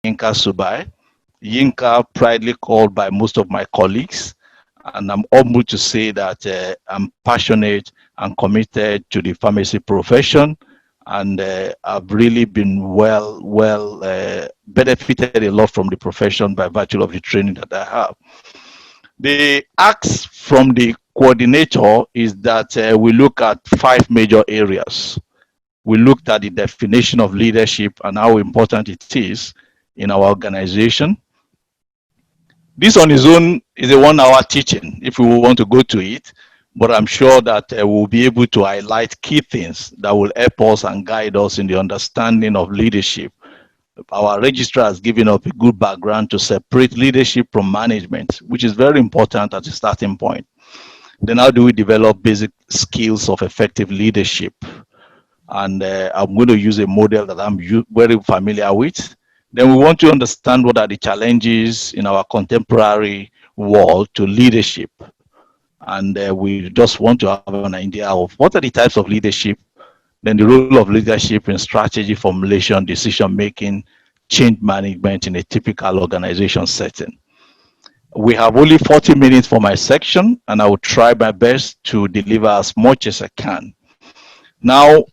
Olayinka Subair, Yinka proudly called by most of my colleagues. And I'm humbled to say that I'm passionate and committed to the pharmacy profession. And I've really been benefited a lot from the profession by virtue of the training that I have. The ask from the coordinator is that we look at 5 major areas. We looked at the definition of leadership and how important it is in our organization. This on its own is a 1-hour teaching if we want to go to it, but I'm sure that we'll be able to highlight key things that will help us and guide us in the understanding of leadership. Our registrar has given up a good background to separate leadership from management, which is very important as a starting point. Then how do we develop basic skills of effective leadership? And I'm going to use a model that I'm very familiar with. Then we want to understand what are the challenges in our contemporary world to leadership. And we just want to have an idea of what are the types of leadership, then the role of leadership in strategy formulation, decision making, change management in a typical organization setting. We have only 40 minutes for my section, and I will try my best to deliver as much as I can. Now,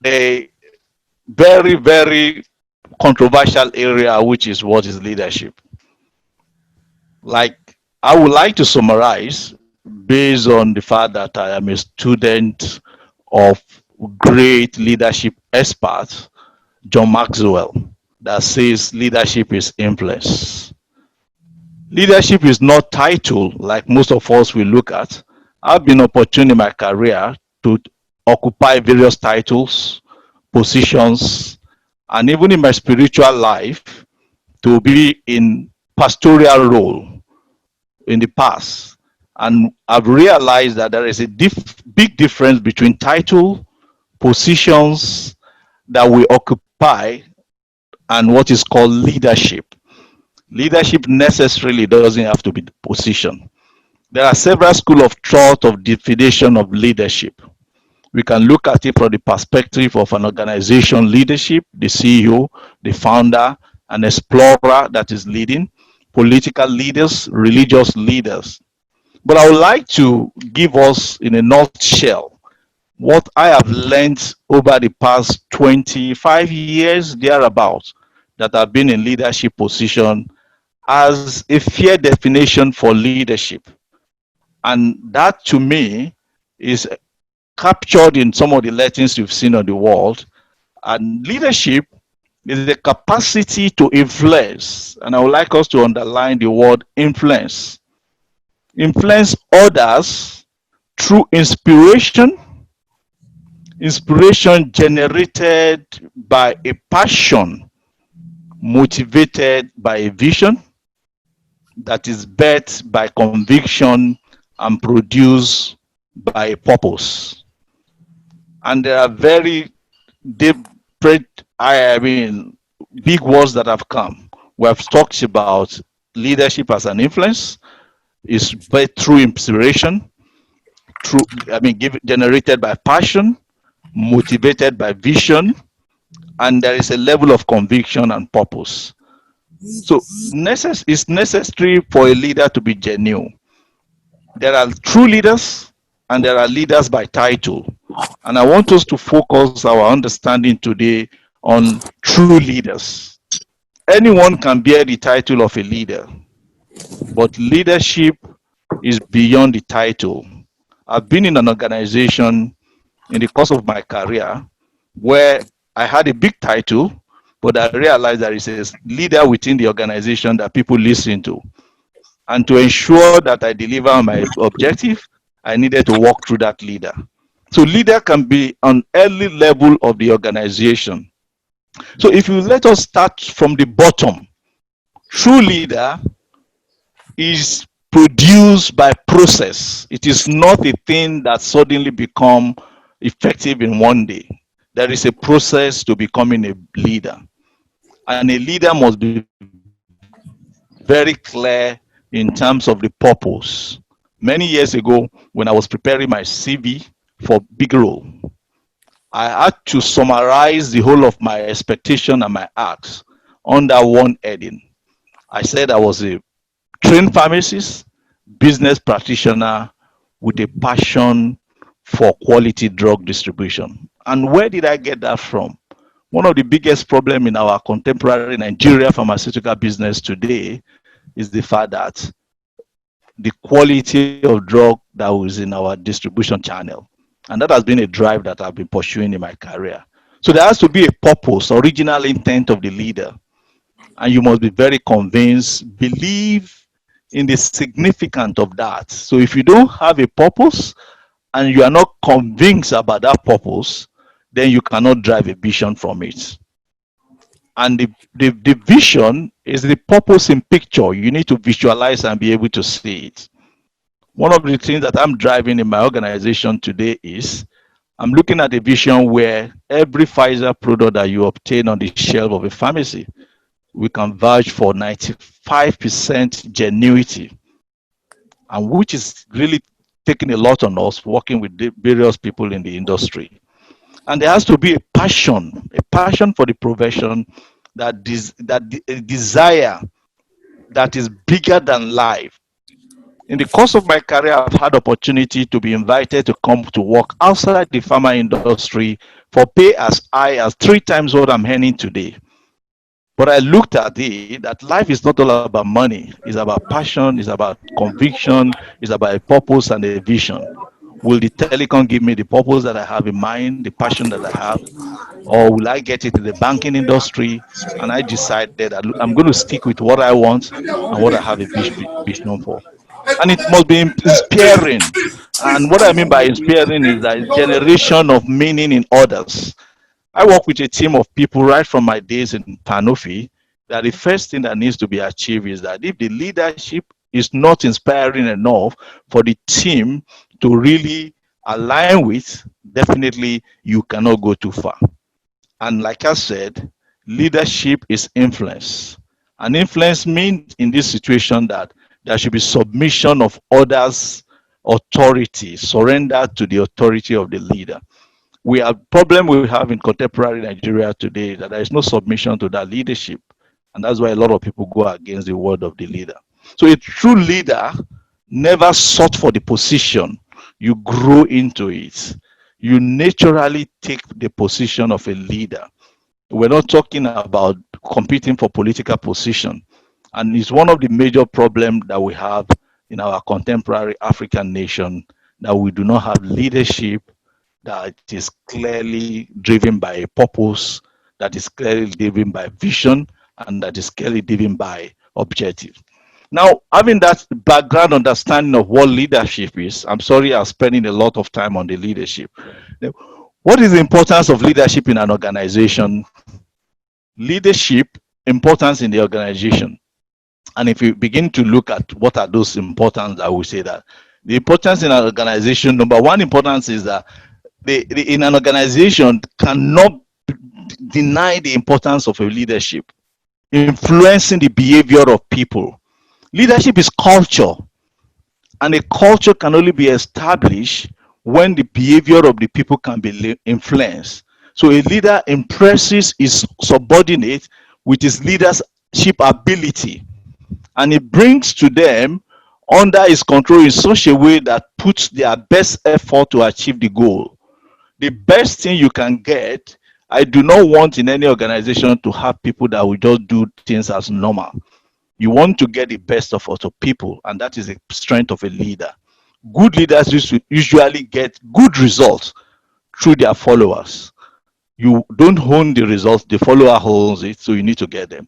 a very controversial area, which is what is leadership. Like, I would like to summarize based on the fact that I am a student of great leadership expert, John Maxwell, that says leadership is influence. Leadership is not title like most of us will look at. I've been opportune in my career to occupy various titles, positions, and even in my spiritual life to be in pastoral role in the past. And I've realized that there is a big difference between title, positions that we occupy, and what is called leadership. Leadership necessarily doesn't have to be the position. There are several schools of thought of definition of leadership. We can look at it from the perspective of an organization leadership, the CEO, the founder, an explorer that is leading, political leaders, religious leaders. But I would like to give us in a nutshell what I have learned over the past 25 years, thereabouts, that I've been in leadership position as a fair definition for leadership. And that to me is captured in some of the lettings you've seen on the world. And leadership is the capacity to influence. And I would like us to underline the word influence. Influence others through inspiration generated by a passion, motivated by a vision that is birthed by conviction and produced by a purpose. And there are very different, big words that have come. We have talked about leadership as an influence, is through inspiration, generated by passion, motivated by vision, and there is a level of conviction and purpose. So it's necessary for a leader to be genuine. There are true leaders and there are leaders by title. And I want us to focus our understanding today on true leaders. Anyone can bear the title of a leader, but leadership is beyond the title. I've been in an organization in the course of my career where I had a big title, but I realized there is a leader within the organization that people listen to. And to ensure that I deliver my objective, I needed to walk through that leader. So leader can be on early level of the organization. So if you let us start from the bottom, true leader is produced by process. It is not a thing that suddenly become effective in one day. There is a process to becoming a leader. And a leader must be very clear in terms of the purpose. Many years ago, when I was preparing my CV for big role, I had to summarize the whole of my expectation and my acts under one heading. I said I was a trained pharmacist, business practitioner with a passion for quality drug distribution. And where did I get that from? One of the biggest problems in our contemporary Nigeria pharmaceutical business today is the fact that the quality of drug that was in our distribution channel. And that has been a drive that I've been pursuing in my career. So there has to be a purpose, original intent of the leader. And you must be very convinced, believe in the significance of that. So if you don't have a purpose and you are not convinced about that purpose, then you cannot drive a vision from it. And the vision is the purpose in picture. You need to visualize and be able to see it. One of the things that I'm driving in my organization today is I'm looking at a vision where every Pfizer product that you obtain on the shelf of a pharmacy, we can vouch for 95% genuity, and which is really taking a lot on us working with various people in the industry. And there has to be a passion for the profession, a desire that is bigger than life. In the course of my career, I've had opportunity to be invited to come to work outside the pharma industry for pay as high as 3 times what I'm earning today. But I looked at it that life is not all about money. It's about passion, it's about conviction, it's about a purpose and a vision. Will the telecom give me the purpose that I have in mind, the passion that I have? Or will I get into the banking industry? And I decided that I'm going to stick with what I want and what I have a vision for. And it must be inspiring. And what I mean by inspiring is that generation of meaning in others. I work with a team of people right from my days in Panofi, that the first thing that needs to be achieved is that if the leadership is not inspiring enough for the team to really align with, definitely you cannot go too far. And like I said, leadership is influence. And influence means in this situation that there should be submission of others' authority, surrender to the authority of the leader. We have problem we have in contemporary Nigeria today that there is no submission to that leadership. And that's why a lot of people go against the word of the leader. So a true leader never sought for the position. You grow into it. You naturally take the position of a leader. We're not talking about competing for political position. And it's one of the major problems that we have in our contemporary African nation, that we do not have leadership that is clearly driven by a purpose, that is clearly driven by vision, and that is clearly driven by objective. Now, having that background understanding of what leadership is, I'm sorry I'm spending a lot of time on the leadership. What is the importance of leadership in an organization? Leadership, importance in the organization. And if you begin to look at what are those importance, I will say that the importance in an organization, number one importance is that in an organization cannot deny the importance of a leadership, influencing the behavior of people. Leadership is culture, and a culture can only be established when the behavior of the people can be influenced. So a leader impresses his subordinate with his leadership ability, and it brings to them under his control in such a way that puts their best effort to achieve the goal. The best thing you can get, I do not want in any organization to have people that will just do things as normal. You want to get the best of people, and that is the strength of a leader. Good leaders usually get good results through their followers. You don't own the results, the follower owns it, so you need to get them.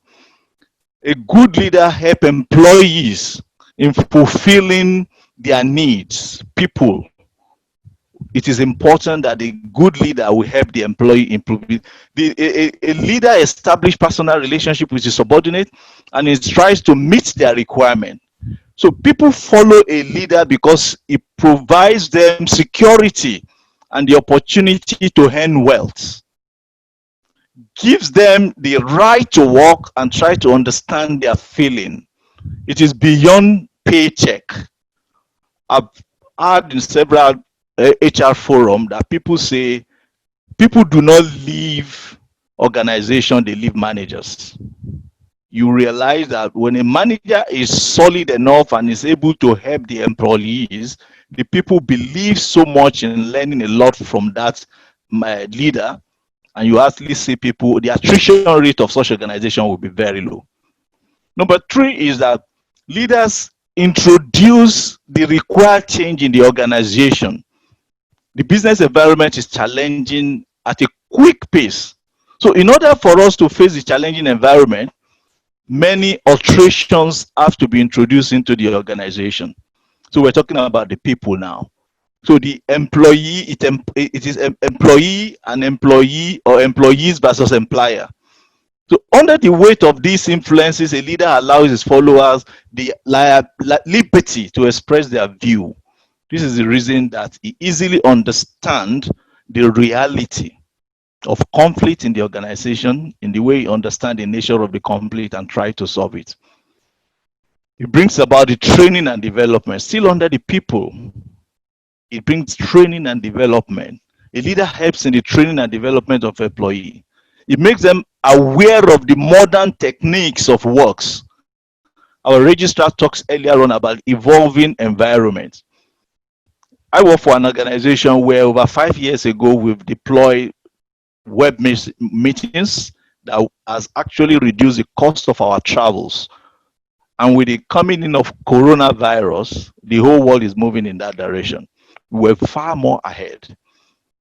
A good leader helps employees in fulfilling their needs. People, it is important that the good leader will help the employee improve it. A leader establishes personal relationship with his subordinate, and he tries to meet their requirement. So people follow a leader because it provides them security and the opportunity to earn wealth, gives them the right to work and try to understand their feeling. It is beyond paycheck. I've heard in several HR forum that people say people do not leave organization, they leave managers. you realize that when a manager is solid enough and is able to help the employees, the people believe so much in learning a lot from that leader, and you actually see people, the attrition rate of such organization will be very low. Number three is that leaders introduce the required change in the organization. The business environment is challenging at a quick pace. So in order for us to face the challenging environment, many alterations have to be introduced into the organization. So we're talking about the people now. So the employee, it is employee and employee, or employees versus employer. So under the weight of these influences, a leader allows his followers the liberty to express their view. This is the reason that he easily understands the reality of conflict in the organization, in the way he understands the nature of the conflict and try to solve it. It brings about the training and development, still under the people. It brings training and development. A leader helps in the training and development of employee. It makes them aware of the modern techniques of works. Our registrar talks earlier on about evolving environments. I work for an organization where over 5 years ago, we've deployed web meetings that has actually reduced the cost of our travels. And with the coming in of coronavirus, the whole world is moving in that direction. We're far more ahead.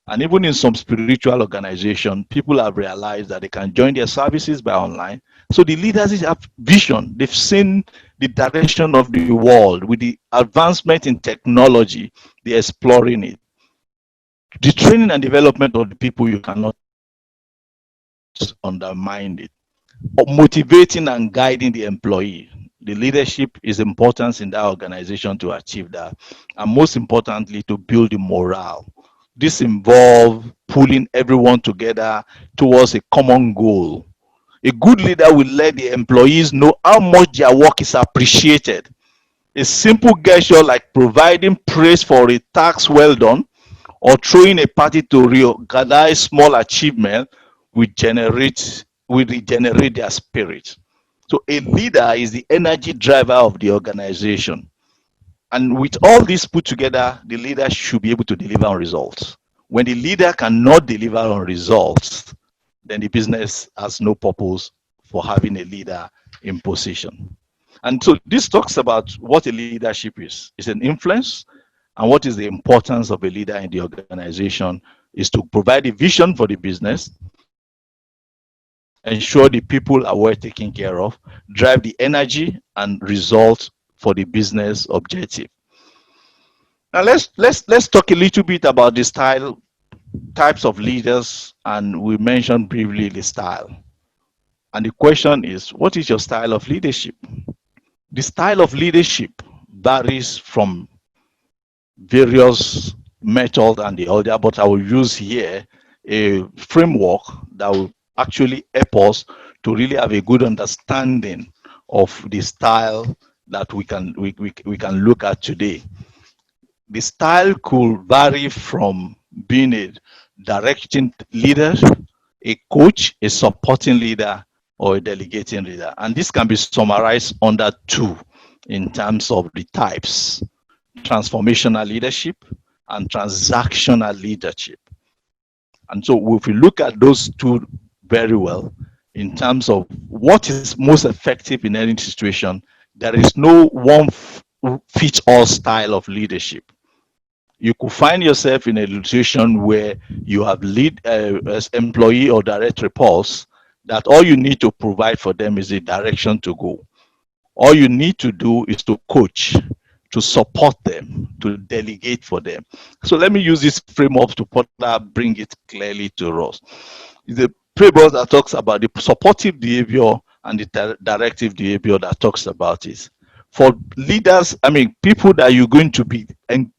And even in some spiritual organizations, people have realized that they can join their services by online. So the leaders have vision. They've seen the direction of the world. With the advancement in technology, they're exploring it. The training and development of the people, you cannot undermine it. Motivating and guiding the employee. The leadership is important in that organization to achieve that. And most importantly, to build the morale. This involves pulling everyone together towards a common goal. A good leader will let the employees know how much their work is appreciated. A simple gesture like providing praise for a task well done or throwing a party to recognize small achievement will regenerate their spirit. So a leader is the energy driver of the organization. And with all this put together, the leader should be able to deliver on results. When the leader cannot deliver on results, then the business has no purpose for having a leader in position. And so this talks about what a leadership is. It's an influence, and what is the importance of a leader in the organization is to provide a vision for the business, ensure the people are well taken care of, drive the energy and results for the business objective. Now let's talk a little bit about the types of leaders, and we mentioned briefly the style. And the question is, what is your style of leadership? The style of leadership varies from various methods and the other, but I will use here a framework that will actually help us to really have a good understanding of the style that we can look at today. The style could vary from being a directing leader, a coach, a supporting leader, or a delegating leader. And this can be summarized under two in terms of the types: transformational leadership and transactional leadership. And so if we look at those two very well, in terms of what is most effective in any situation, there is no one fits all style of leadership. You could find yourself in a situation where you have lead as employee or direct reports, that all you need to provide for them is a direction to go. All you need to do is to coach, to support them, to delegate for them. So let me use this framework to bring it clearly to us. It's a framework that talks about the supportive behavior and the directive behavior that talks about it. For leaders, people that you're going to be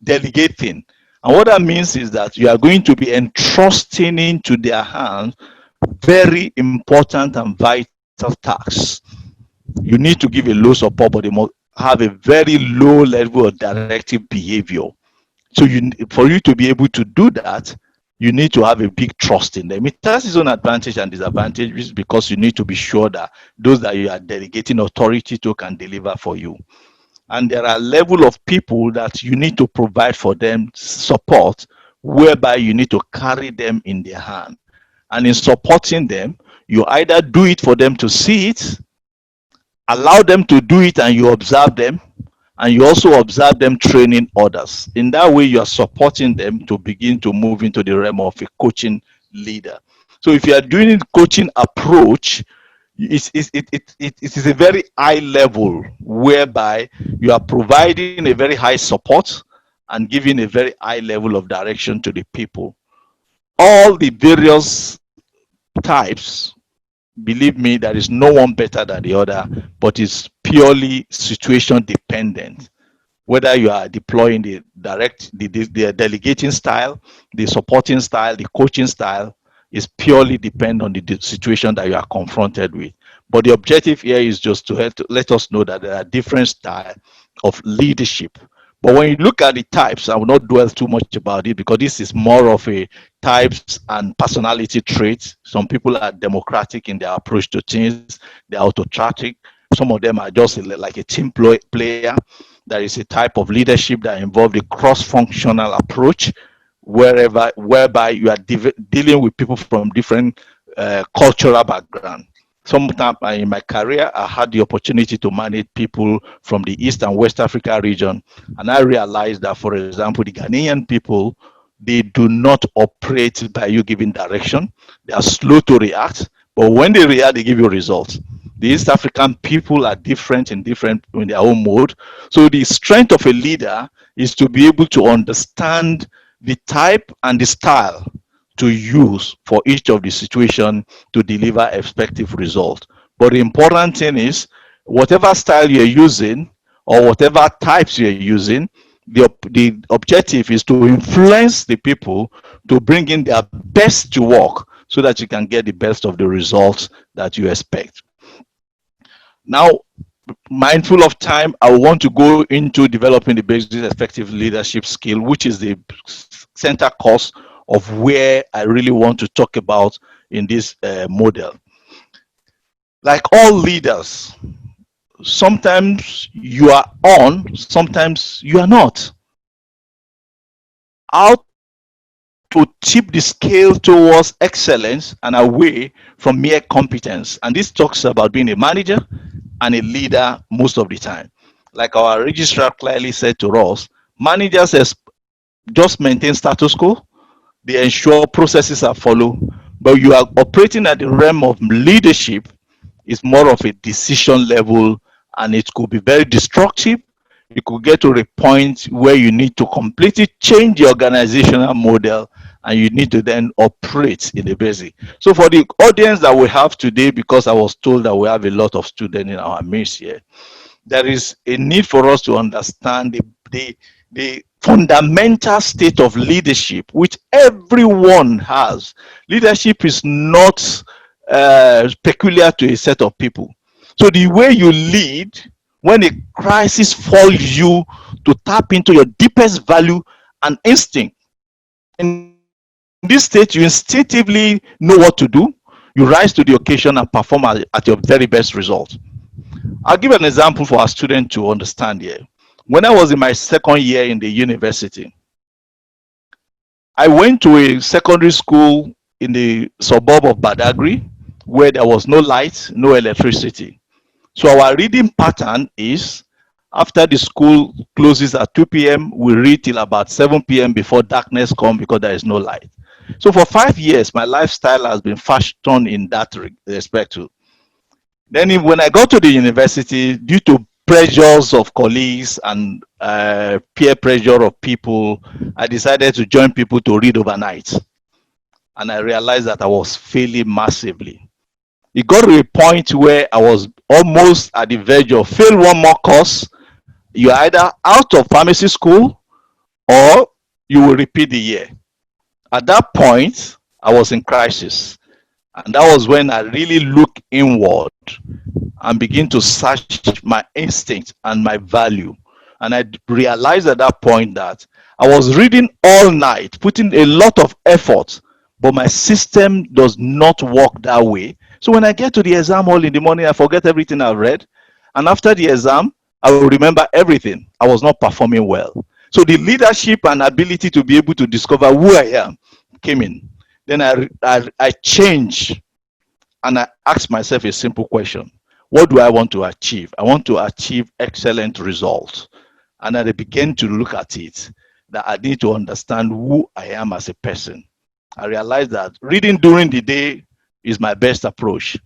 delegating. And what that means is that you are going to be entrusting into their hands very important and vital tasks. You need to give a low support, but they must have a very low level of directive behavior. So for you to be able to do that, you need to have a big trust in them. It has its own advantage and disadvantages because you need to be sure that those that you are delegating authority to can deliver for you. And there are level of people that you need to provide for them support, whereby you need to carry them in their hand. And in supporting them, you either do it for them to see it, allow them to do it, and you observe them, and you also observe them training others. In that way, you are supporting them to begin to move into the realm of a coaching leader. So if you are doing a coaching approach, it is a very high level whereby you are providing a very high support and giving a very high level of direction to the people. All the various types, believe me, there is no one better than the other, but it's purely situation dependent. Whether you are deploying the delegating style, the supporting style, the coaching style, is purely depend on the situation that you are confronted with. But the objective here is just to let us know that there are different styles of leadership. But when you look at the types, I will not dwell too much about it because this is more of a types and personality traits. Some people are democratic in their approach to things, they're autocratic. Some of them are just like a team player. There is a type of leadership that involves a cross-functional approach, whereby you are dealing with people from different cultural background. Sometime in my career, I had the opportunity to manage people from the East and West Africa region, and I realized that, for example, the Ghanaian people, they do not operate by you giving direction. They are slow to react, but when they react, they give you results. The East African people are different in their own mode. So the strength of a leader is to be able to understand the type and the style to use for each of the situation to deliver effective result. But the important thing is, whatever style you're using or whatever types you're using, the objective is to influence the people to bring in their best to work so that you can get the best of the results that you expect. Now, mindful of time, I want to go into developing the basic effective leadership skill, which is the center course of where I really want to talk about in this model. Like all leaders, sometimes you are on, sometimes you are not. How to tip the scale towards excellence and away from mere competence. And this talks about being a manager and a leader most of the time. Like our registrar clearly said to us, managers just maintain status quo. They ensure processes are followed, but you are operating at the realm of leadership. Is more of a decision level, and it could be very destructive. You could get to a point where you need to completely change the organizational model, and you need to then operate in the basic. So for the audience that we have today, because I was told that we have a lot of students in our midst here, there is a need for us to understand the fundamental state of leadership which everyone has. Leadership is not peculiar to a set of people. So the way you lead, when a crisis falls you to tap into your deepest value and instinct. In this state, you instinctively know what to do. You rise to the occasion and perform at your very best result. I'll give an example for our student to understand here. When I was in my second year in the university, I went to a secondary school in the suburb of Badagry where there was no light, no electricity. So our reading pattern is after the school closes at 2 p.m., we read till about 7 p.m. before darkness comes because there is no light. So for 5 years, my lifestyle has been fashioned in that respect too. Then when I got to the university, due to pressures of colleagues and peer pressure of people, I decided to join people to read overnight. And I realized that I was failing massively. It got to a point where I was almost at the verge of fail one more course. You're either out of pharmacy school or you will repeat the year. At that point, I was in crisis. And that was when I really looked inward and begin to search my instinct and my value. And I realized at that point that I was reading all night, putting a lot of effort, but my system does not work that way. So when I get to the exam hall in the morning, I forget everything I've read. And after the exam, I will remember everything. I was not performing well. So the leadership and ability to be able to discover who I am came in. Then I changed and I asked myself a simple question. What do I want to achieve? I want to achieve excellent results. And I began to look at it, that I need to understand who I am as a person. I realized that reading during the day is my best approach.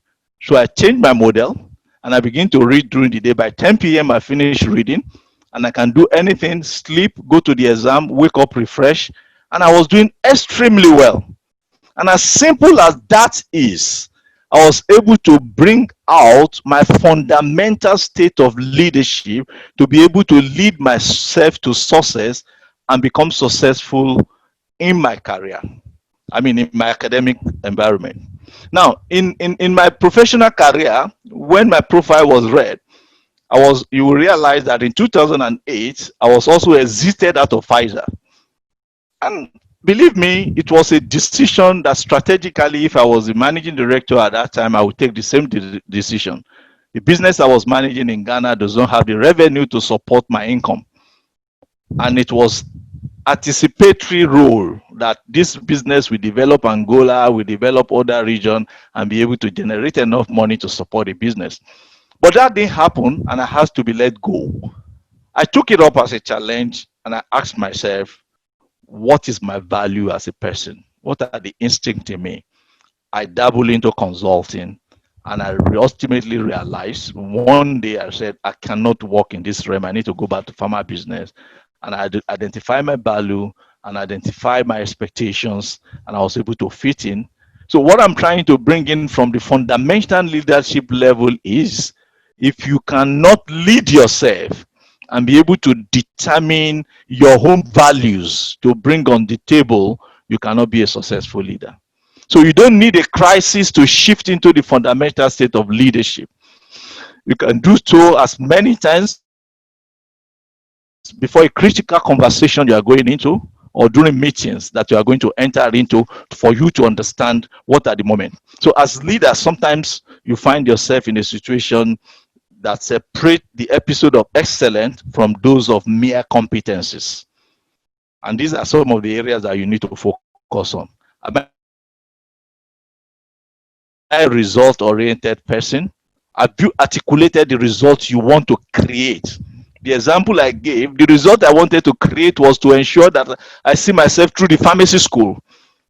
So I changed my model and I begin to read during the day. By 10 p.m., I finish reading and I can do anything, sleep, go to the exam, wake up, refresh. And I was doing extremely well. And as simple as that is, I was able to bring out my fundamental state of leadership to be able to lead myself to success and become successful in my career. I mean, in my academic environment. Now, in my professional career, when my profile was read, you will realize that in 2008, I was also exited out of Pfizer. And believe me, it was a decision that strategically, if I was the managing director at that time, I would take the same decision. The business I was managing in Ghana does not have the revenue to support my income. And it was anticipatory role that this business will develop Angola, will develop other region, and be able to generate enough money to support the business. But that didn't happen, and I had to be let go. I took it up as a challenge, and I asked myself, what is my value as a person? What are the instincts in me? I dabble into consulting, and I ultimately realized one day I said, I cannot work in this realm. I need to go back to pharma business. And I identify my value and identify my expectations, and I was able to fit in. So what I'm trying to bring in from the fundamental leadership level is, if you cannot lead yourself and be able to determine your own values to bring on the table, you cannot be a successful leader. So you don't need a crisis to shift into the fundamental state of leadership. You can do so as many times before a critical conversation you are going into, or during meetings that you are going to enter into, for you to understand what are the moment. So as leaders, sometimes you find yourself in a situation that separate the episode of excellence from those of mere competencies. And these are some of the areas that you need to focus on. Am I a result-oriented person? Have you articulated the results you want to create? The example I gave, the result I wanted to create was to ensure that I see myself through the pharmacy school,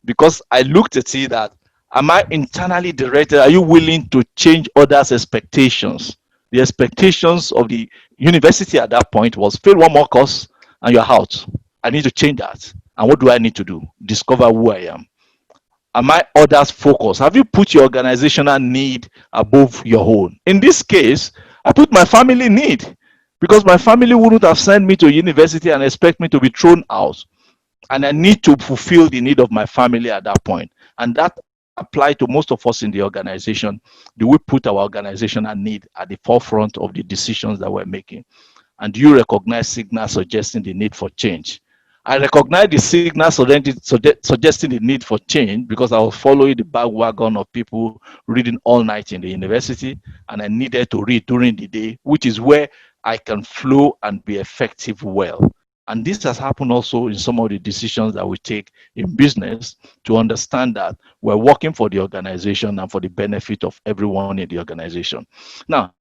because I looked at it that, am I internally directed? Are you willing to change others' expectations? The expectations of the university at that point was, fail one more course and you're out. I need to change that. And what do I need to do? Discover who I am. Am I others focused? Have you put your organizational need above your own? In this case, I put my family need, because my family wouldn't have sent me to university and expect me to be thrown out. And I need to fulfill the need of my family at that point. And that applies to most of us in the organization. Do we put our organizational need at the forefront of the decisions that we're making? And do you recognize signals suggesting the need for change? I recognize the signals suggesting the need for change because I was following the bandwagon of people reading all night in the university, and I needed to read during the day, which is where I can flow and be effective well. And this has happened also in some of the decisions that we take in business, to understand that we're working for the organization and for the benefit of everyone in the organization. Now,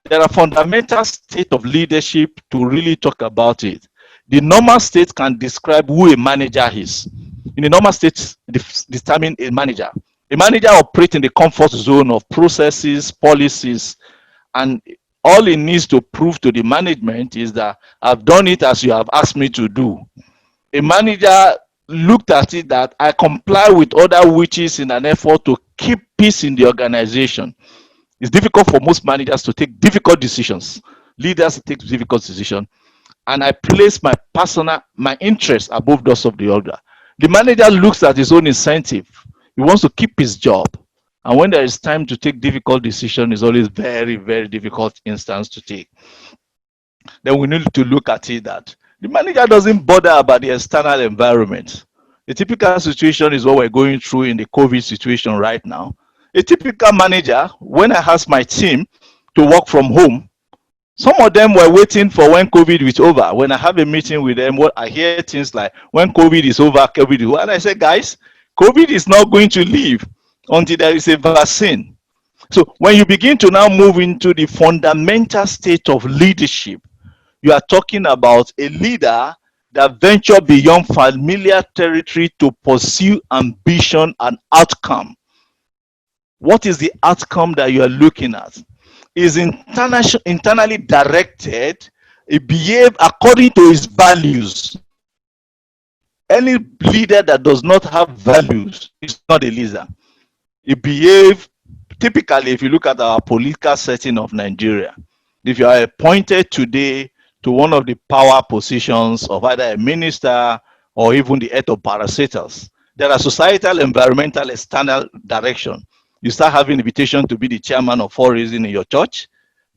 there are fundamental state of leadership to really talk about it. The normal state can describe who a manager is. In the normal state, determine a manager. A manager operates in the comfort zone of processes, policies, and all he needs to prove to the management is that I've done it as you have asked me to do. A manager looked at it that I comply with other wishes in an effort to keep peace in the organization. It's difficult for most managers to take difficult decisions. Leaders take difficult decisions. And I place my interest above those of the other. The manager looks at his own incentive. He wants to keep his job. And when there is time to take difficult decisions, it's always very, very difficult instance to take. Then we need to look at it that The manager doesn't bother about the external environment. A typical situation is what we're going through in the COVID situation right now. A typical manager, when I ask my team to work from home, some of them were waiting for when COVID is over. When I have a meeting with them, what I hear things like, when COVID is over, COVID is over. And I say, guys, COVID is not going to leave until there is a vaccine. So when you begin to now move into the fundamental state of leadership, you are talking about a leader that venture beyond familiar territory to pursue ambition and outcome. What is the outcome that you are looking at? Is internally directed, it behave according to his values. Any leader that does not have values is not a leader. It behave typically, if you look at our political setting of Nigeria, if you are appointed today to one of the power positions of either a minister or even the head of parastatals, there are societal, environmental, external direction. You start having invitation to be the chairman of fundraising in your church.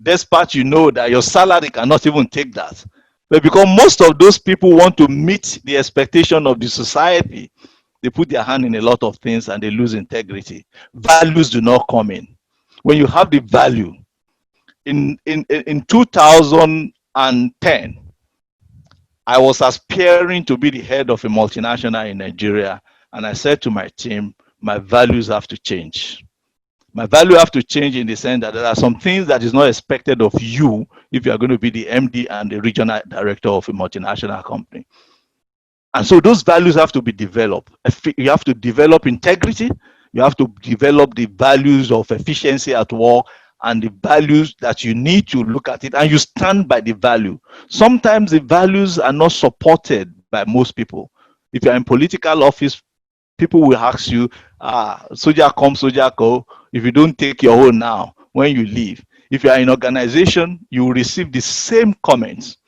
Despite you know that your salary cannot even take that. But because most of those people want to meet the expectation of the society, they put their hand in a lot of things and they lose integrity. Values do not come in. When you have the value, in 2010, I was aspiring to be the head of a multinational in Nigeria, and I said to my team, my values have to change. My value have to change in the sense that there are some things that is not expected of you if you are going to be the MD and the regional director of a multinational company. And so those values have to be developed. You have to develop integrity. You have to develop the values of efficiency at work and the values that you need to look at it, and you stand by the value. Sometimes the values are not supported by most people. If you're in political office, people will ask you, soldier come, soldier go. If you don't take your own now, when you leave. If you are in organization, you will receive the same comments.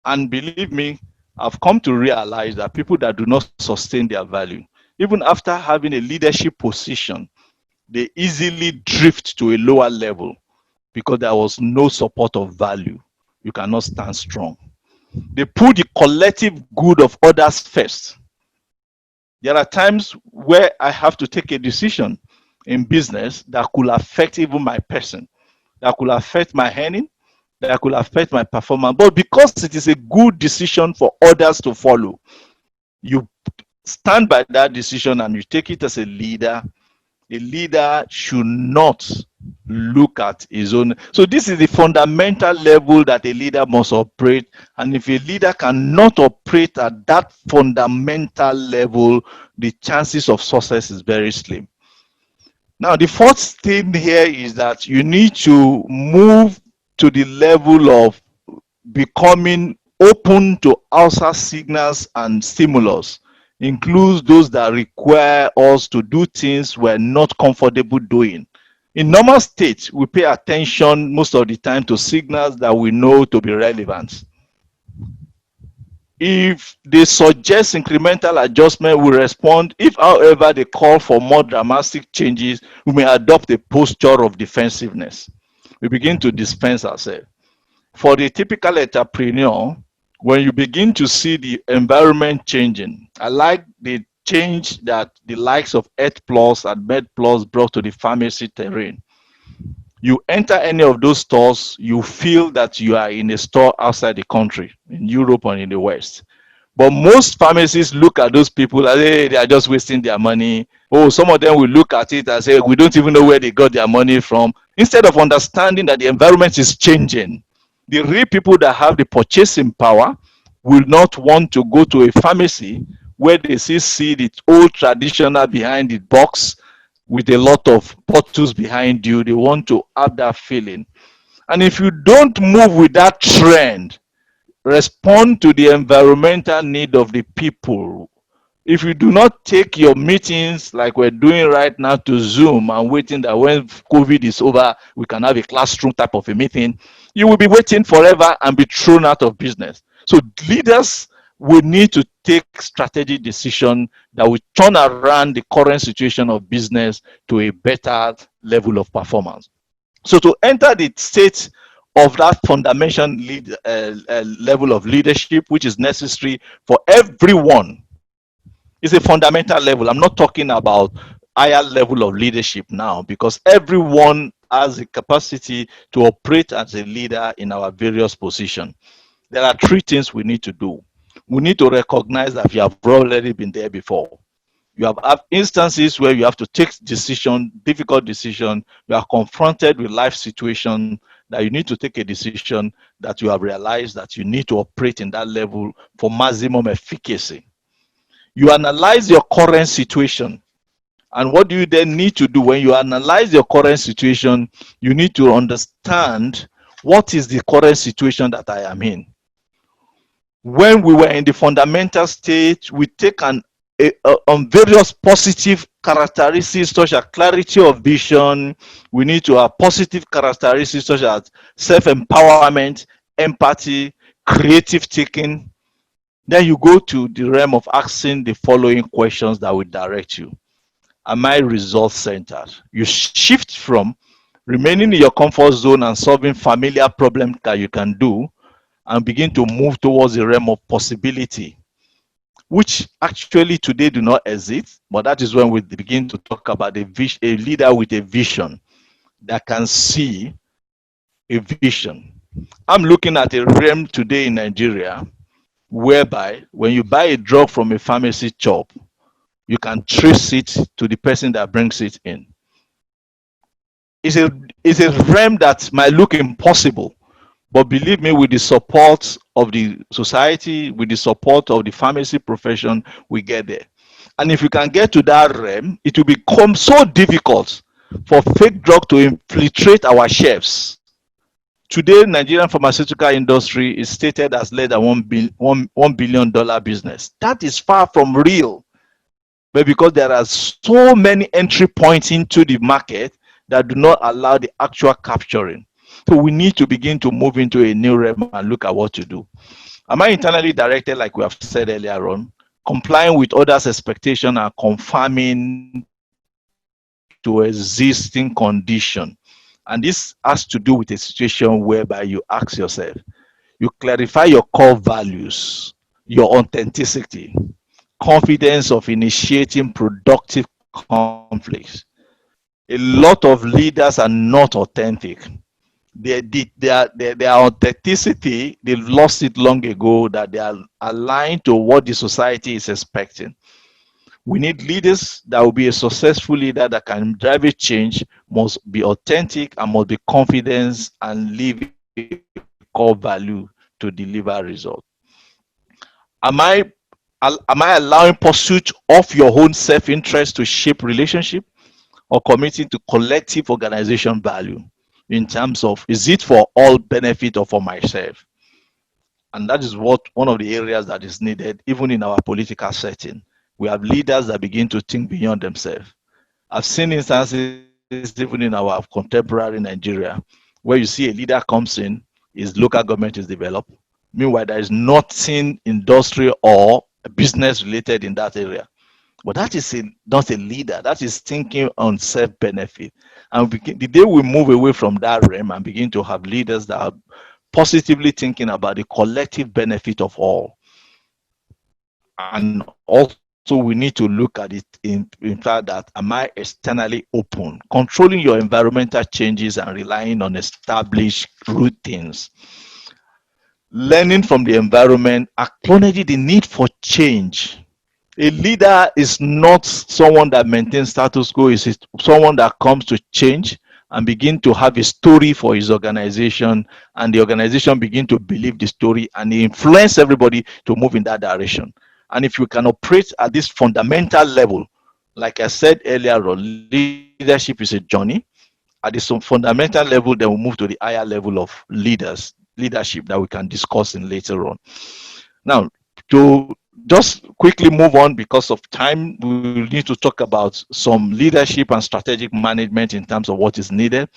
And believe me, I've come to realize that people that do not sustain their value, even after having a leadership position, they easily drift to a lower level because there was no support of value. You cannot stand strong. They put the collective good of others first. There are times where I have to take a decision in business that could affect even my person, that could affect my earning, that could affect my performance. But because it is a good decision for others to follow, you stand by that decision and you take it as a leader. A leader should not look at his own. So this is the fundamental level that a leader must operate. And if a leader cannot operate at that fundamental level, the chances of success is very slim. Now, the fourth thing here is that you need to move to the level of becoming open to outside signals and stimulus, includes those that require us to do things we're not comfortable doing. In normal state, we pay attention most of the time to signals that we know to be relevant. If they suggest incremental adjustment, we respond. If, however, they call for more dramatic changes, we may adopt a posture of defensiveness. We begin to dispense ourselves. For the typical entrepreneur, when you begin to see the environment changing, I like the change that the likes of Earth Plus and Med Plus brought to the pharmacy terrain. You enter any of those stores, you feel that you are in a store outside the country, in Europe or in the West. But most pharmacists look at those people and say, hey, they are just wasting their money. Oh, some of them will look at it and say, we don't even know where they got their money from. Instead of understanding that the environment is changing, the real people that have the purchasing power will not want to go to a pharmacy where they see the old traditional behind the box with a lot of bottles behind you. They want to have that feeling. And if you don't move with that trend, respond to the environmental need of the people. If you do not take your meetings like we're doing right now to Zoom and waiting that when COVID is over, we can have a classroom type of a meeting, you will be waiting forever and be thrown out of business. So leaders will need to take strategic decisions that will turn around the current situation of business to a better level of performance. So to enter the state of that fundamental level of leadership, which is necessary for everyone. It's a fundamental level. I'm not talking about higher level of leadership now, because everyone has the capacity to operate as a leader in our various positions. There are three things we need to do. We need to recognize that you have already been there before. You have instances where you have to take decision, difficult decision. You are confronted with life situation that you need to take a decision that you have realized that you need to operate in that level for maximum efficacy. You analyze your current situation. And what do you then need to do when you analyze your current situation? You need to understand what is the current situation that I am in. When we were in the fundamental state, we take on various positive characteristics such as clarity of vision. We need to have positive characteristics such as self-empowerment, empathy, creative thinking. Then you go to the realm of asking the following questions that will direct you. Am I result centered? You shift from remaining in your comfort zone and solving familiar problems that you can do, and begin to move towards the realm of possibility, which actually today do not exist. But that is when we begin to talk about a leader with a vision that can see a vision. I'm looking at a realm today in Nigeria whereby when you buy a drug from a pharmacy shop, you can trace it to the person that brings it in. It's a realm that might look impossible, but believe me, with the support of the society, with the support of the pharmacy profession, we get there. And if we can get to that realm, it will become so difficult for fake drug to infiltrate our shelves. Today, Nigerian pharmaceutical industry is stated as less than $1 billion business. That is far from real. But because there are so many entry points into the market that do not allow the actual capturing. So we need to begin to move into a new realm and look at what to do. Am I internally directed, like we have said earlier on, complying with others' expectation and confirming to existing condition? And this has to do with a situation whereby you ask yourself, you clarify your core values, your authenticity, confidence of initiating productive conflicts. A lot of leaders are not authentic. Their authenticity, they've lost it long ago, that they are aligned to what the society is expecting. We need leaders that will be a successful leader that can drive a change, must be authentic and must be confident and live a core value to deliver results. Am I allowing pursuit of your own self-interest to shape relationship, or committing to collective organization value in terms of, is it for all benefit or for myself? And that is what one of the areas that is needed, even in our political setting. We have leaders that begin to think beyond themselves. I've seen instances even in our contemporary Nigeria where you see a leader comes in, his local government is developed. Meanwhile, there is nothing industrial or business related in that area. But that is not a leader. That is thinking on self-benefit. And the day we move away from that realm and begin to have leaders that are positively thinking about the collective benefit of all. And also we need to look at it in fact that, am I externally open? Controlling your environmental changes and relying on established routines. Learning from the environment, acknowledging the need for change. A leader is not someone that maintains status quo. Is someone that comes to change and begin to have a story for his organization, and the organization begin to believe the story and influence everybody to move in that direction. And if you can operate at this fundamental level, like I said earlier on, leadership is a journey. At this fundamental level, then we'll move to the higher level of leadership that we can discuss in later on. Now, to just quickly move on because of time, we need to talk about some leadership and strategic management in terms of what is needed.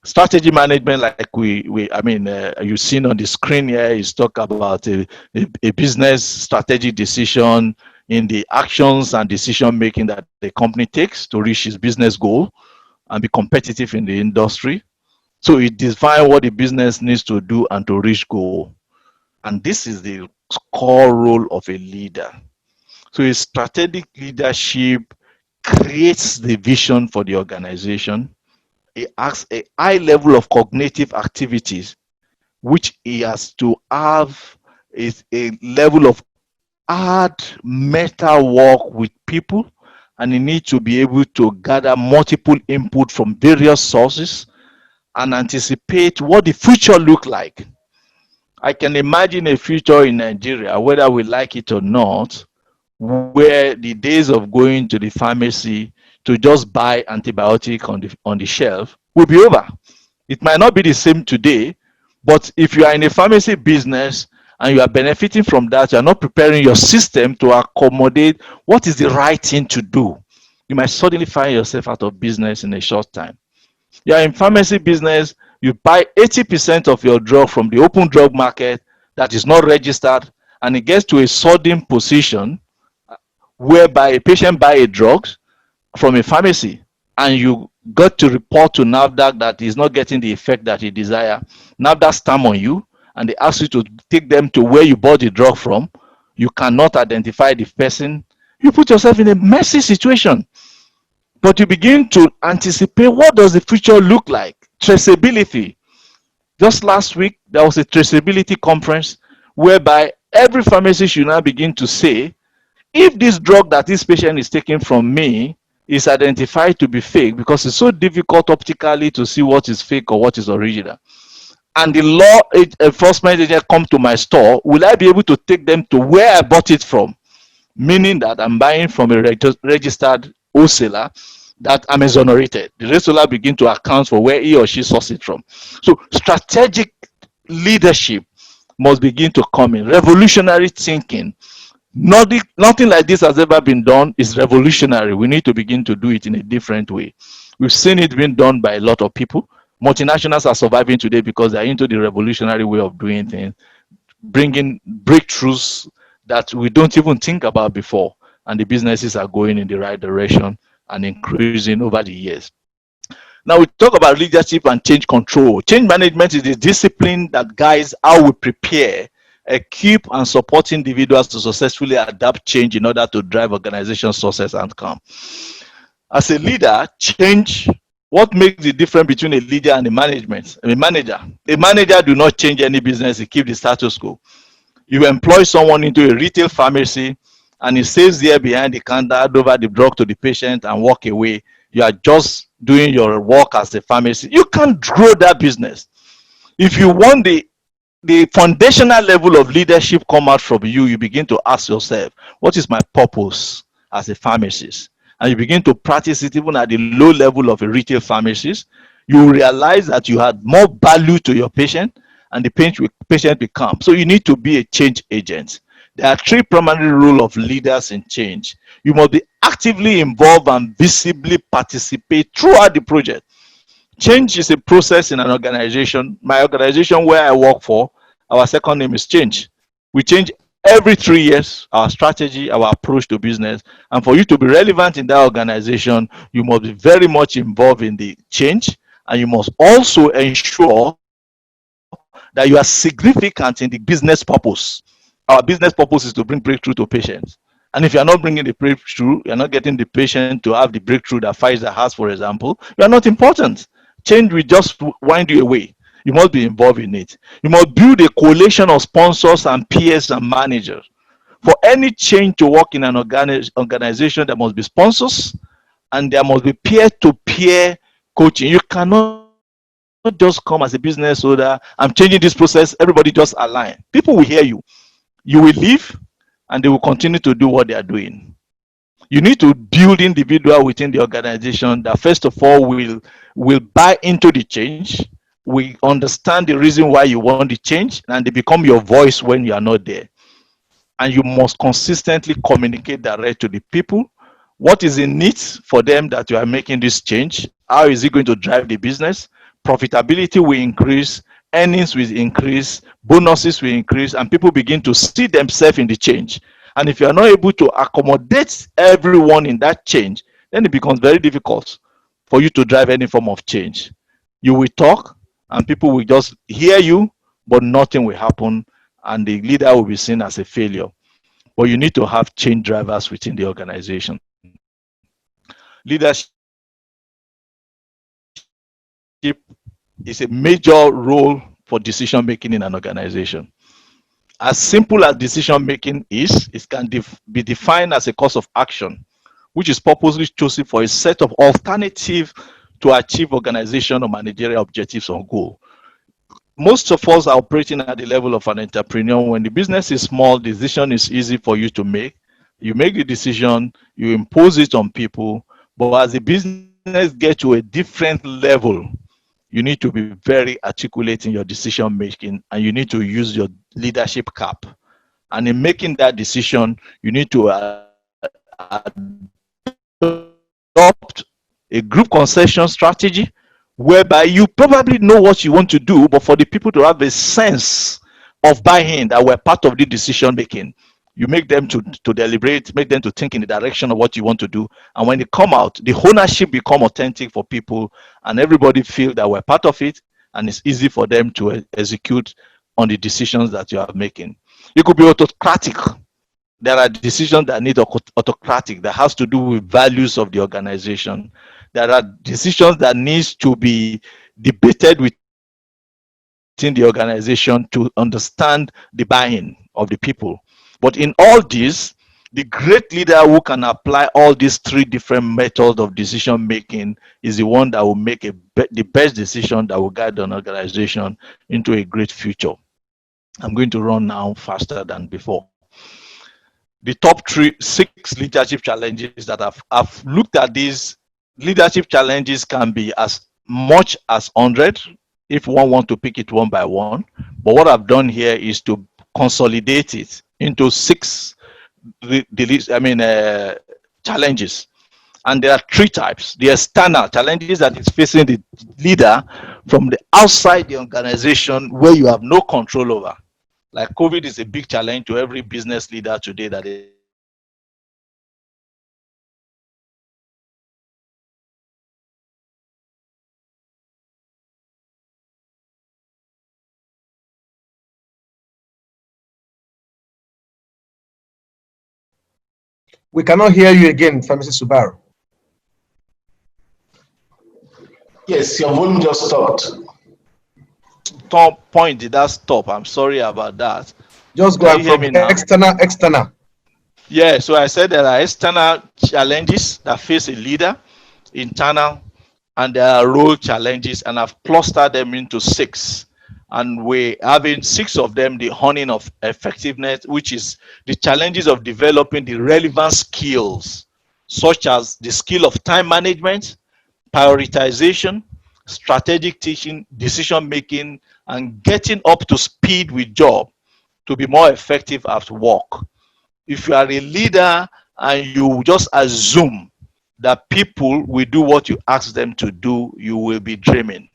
Strategy management, like you've seen on the screen here, is talk about a business strategic decision in the actions and decision making that the company takes to reach its business goal and be competitive in the industry. So it defines what the business needs to do and to reach goal. And this is the core role of a leader. So a strategic leadership creates the vision for the organization. It has a high level of cognitive activities, which he has to have is a level of hard mental work with people, and he needs to be able to gather multiple input from various sources and anticipate what the future look like. I can imagine a future in Nigeria, whether we like it or not, where the days of going to the pharmacy to just buy antibiotic on the shelf will be over. It might not be the same today, but if you are in a pharmacy business and you are benefiting from that, you are not preparing your system to accommodate what is the right thing to do. You might suddenly find yourself out of business in a short time. You are in pharmacy business, you buy 80% of your drug from the open drug market that is not registered, and it gets to a sudden position whereby a patient buy a drug from a pharmacy and you got to report to NAFDAC that he's not getting the effect that he desire. NAFDAC stamp on you and they ask you to take them to where you bought the drug from. You cannot identify the person. You put yourself in a messy situation. But you begin to anticipate, what does the future look like? Traceability. Just last week, there was a traceability conference whereby every pharmacy should now begin to say, if this drug that this patient is taking from me is identified to be fake, because it's so difficult optically to see what is fake or what is original, and the law enforcement agent come to my store, will I be able to take them to where I bought it from? Meaning that I'm buying from a registered wholesaler, that I'm exonerated. The wholesaler begin to account for where he or she sourced it from. So strategic leadership must begin to come in. Revolutionary thinking. Nothing like this has ever been done. Is revolutionary. We need to begin to do it in a different way. We've seen it being done by a lot of people. Multinationals are surviving today because they're into the revolutionary way of doing things, bringing breakthroughs that we don't even think about before, and the businesses are going in the right direction and increasing over the years. Now we talk about leadership and change control. Change management is the discipline that guides how we prepare, equip, and support individuals to successfully adapt change in order to drive organization success and outcome. As a leader, change, what makes the difference between a leader and a management? A manager do not change any business, he keep the status quo. You employ someone into a retail pharmacy and he stays there behind the counter, hand over the drug to the patient and walk away. You are just doing your work as a pharmacy. You can't grow that business. If you want the foundational level of leadership come out from you, you begin to ask yourself, what is my purpose as a pharmacist? And you begin to practice it even at the low level of a retail pharmacist. You realize that you had more value to your patient and the patient will come. So you need to be a change agent. There are three primary roles of leaders in change. You must be actively involved and visibly participate throughout the project. Change is a process in an organization. My organization where I work for, our second name is Change. We change every 3 years, our strategy, our approach to business. And for you to be relevant in that organization, you must be very much involved in the change, and you must also ensure that you are significant in the business purpose. Our business purpose is to bring breakthrough to patients. And if you are not bringing the breakthrough, you are not getting the patient to have the breakthrough that Pfizer has, for example, you are not important. Change will just wind you away. You must be involved in it. You must build a coalition of sponsors and peers and managers. For any change to work in an organization, there must be sponsors and there must be peer-to-peer coaching. You cannot just come as a business owner, I'm changing this process, everybody just align. People will hear you. You will leave and they will continue to do what they are doing. You need to build individual within the organization that first of all will buy into the change, we understand the reason why you want the change, and they become your voice when you are not there. And you must consistently communicate direct to the people what is in it for them that you are making this change. How is it going to drive the business? Profitability will increase, earnings will increase, bonuses will increase, and people begin to see themselves in the change. And if you are not able to accommodate everyone in that change, then it becomes very difficult for you to drive any form of change. You will talk, and people will just hear you, but nothing will happen, and the leader will be seen as a failure. But you need to have change drivers within the organization. Leadership is a major role for decision making in an organization. As simple as decision making is, it can be defined as a course of action, which is purposely chosen for a set of alternatives to achieve organizational or managerial objectives or goals. Most of us are operating at the level of an entrepreneur. When the business is small, decision is easy for you to make. You make the decision, you impose it on people, but as the business gets to a different level, you need to be very articulate in your decision making, and you need to use your leadership cap. And in making that decision, you need to adopt a group concession strategy whereby you probably know what you want to do, but for the people to have a sense of buy-in that we're part of the decision making, you make them to deliberate, make them to think in the direction of what you want to do. And when they come out, the ownership become authentic for people, and everybody feel that we're part of it, and it's easy for them to execute on the decisions that you are making. It could be autocratic. There are decisions that need autocratic, that has to do with values of the organization. There are decisions that needs to be debated within the organization to understand the buy-in of the people. But in all this, the great leader who can apply all these three different methods of decision making is the one that will make the best decision that will guide an organization into a great future. I'm going to run now faster than before. The top six leadership challenges that I've looked at. These leadership challenges can be as much as 100 if one wants to pick it one by one. But what I've done here is to consolidate it into six challenges. And there are three types. The external challenges that is facing the leader from the outside the organization, where you have no control over. Like COVID is a big challenge to every business leader today that is We cannot hear you again, Mr. Subair. Yes, your volume just stopped. Top point, did that stop? I'm sorry about that. Just go from external. Yeah, so I said there are external challenges that face a leader, internal, and there are role challenges, and I've clustered them into six. And we're having six of them: the honing of effectiveness, which is the challenges of developing the relevant skills, such as the skill of time management, prioritization, strategic teaching, decision making, and getting up to speed with job to be more effective at work. If you are a leader and you just assume that people will do what you ask them to do, you will be dreaming.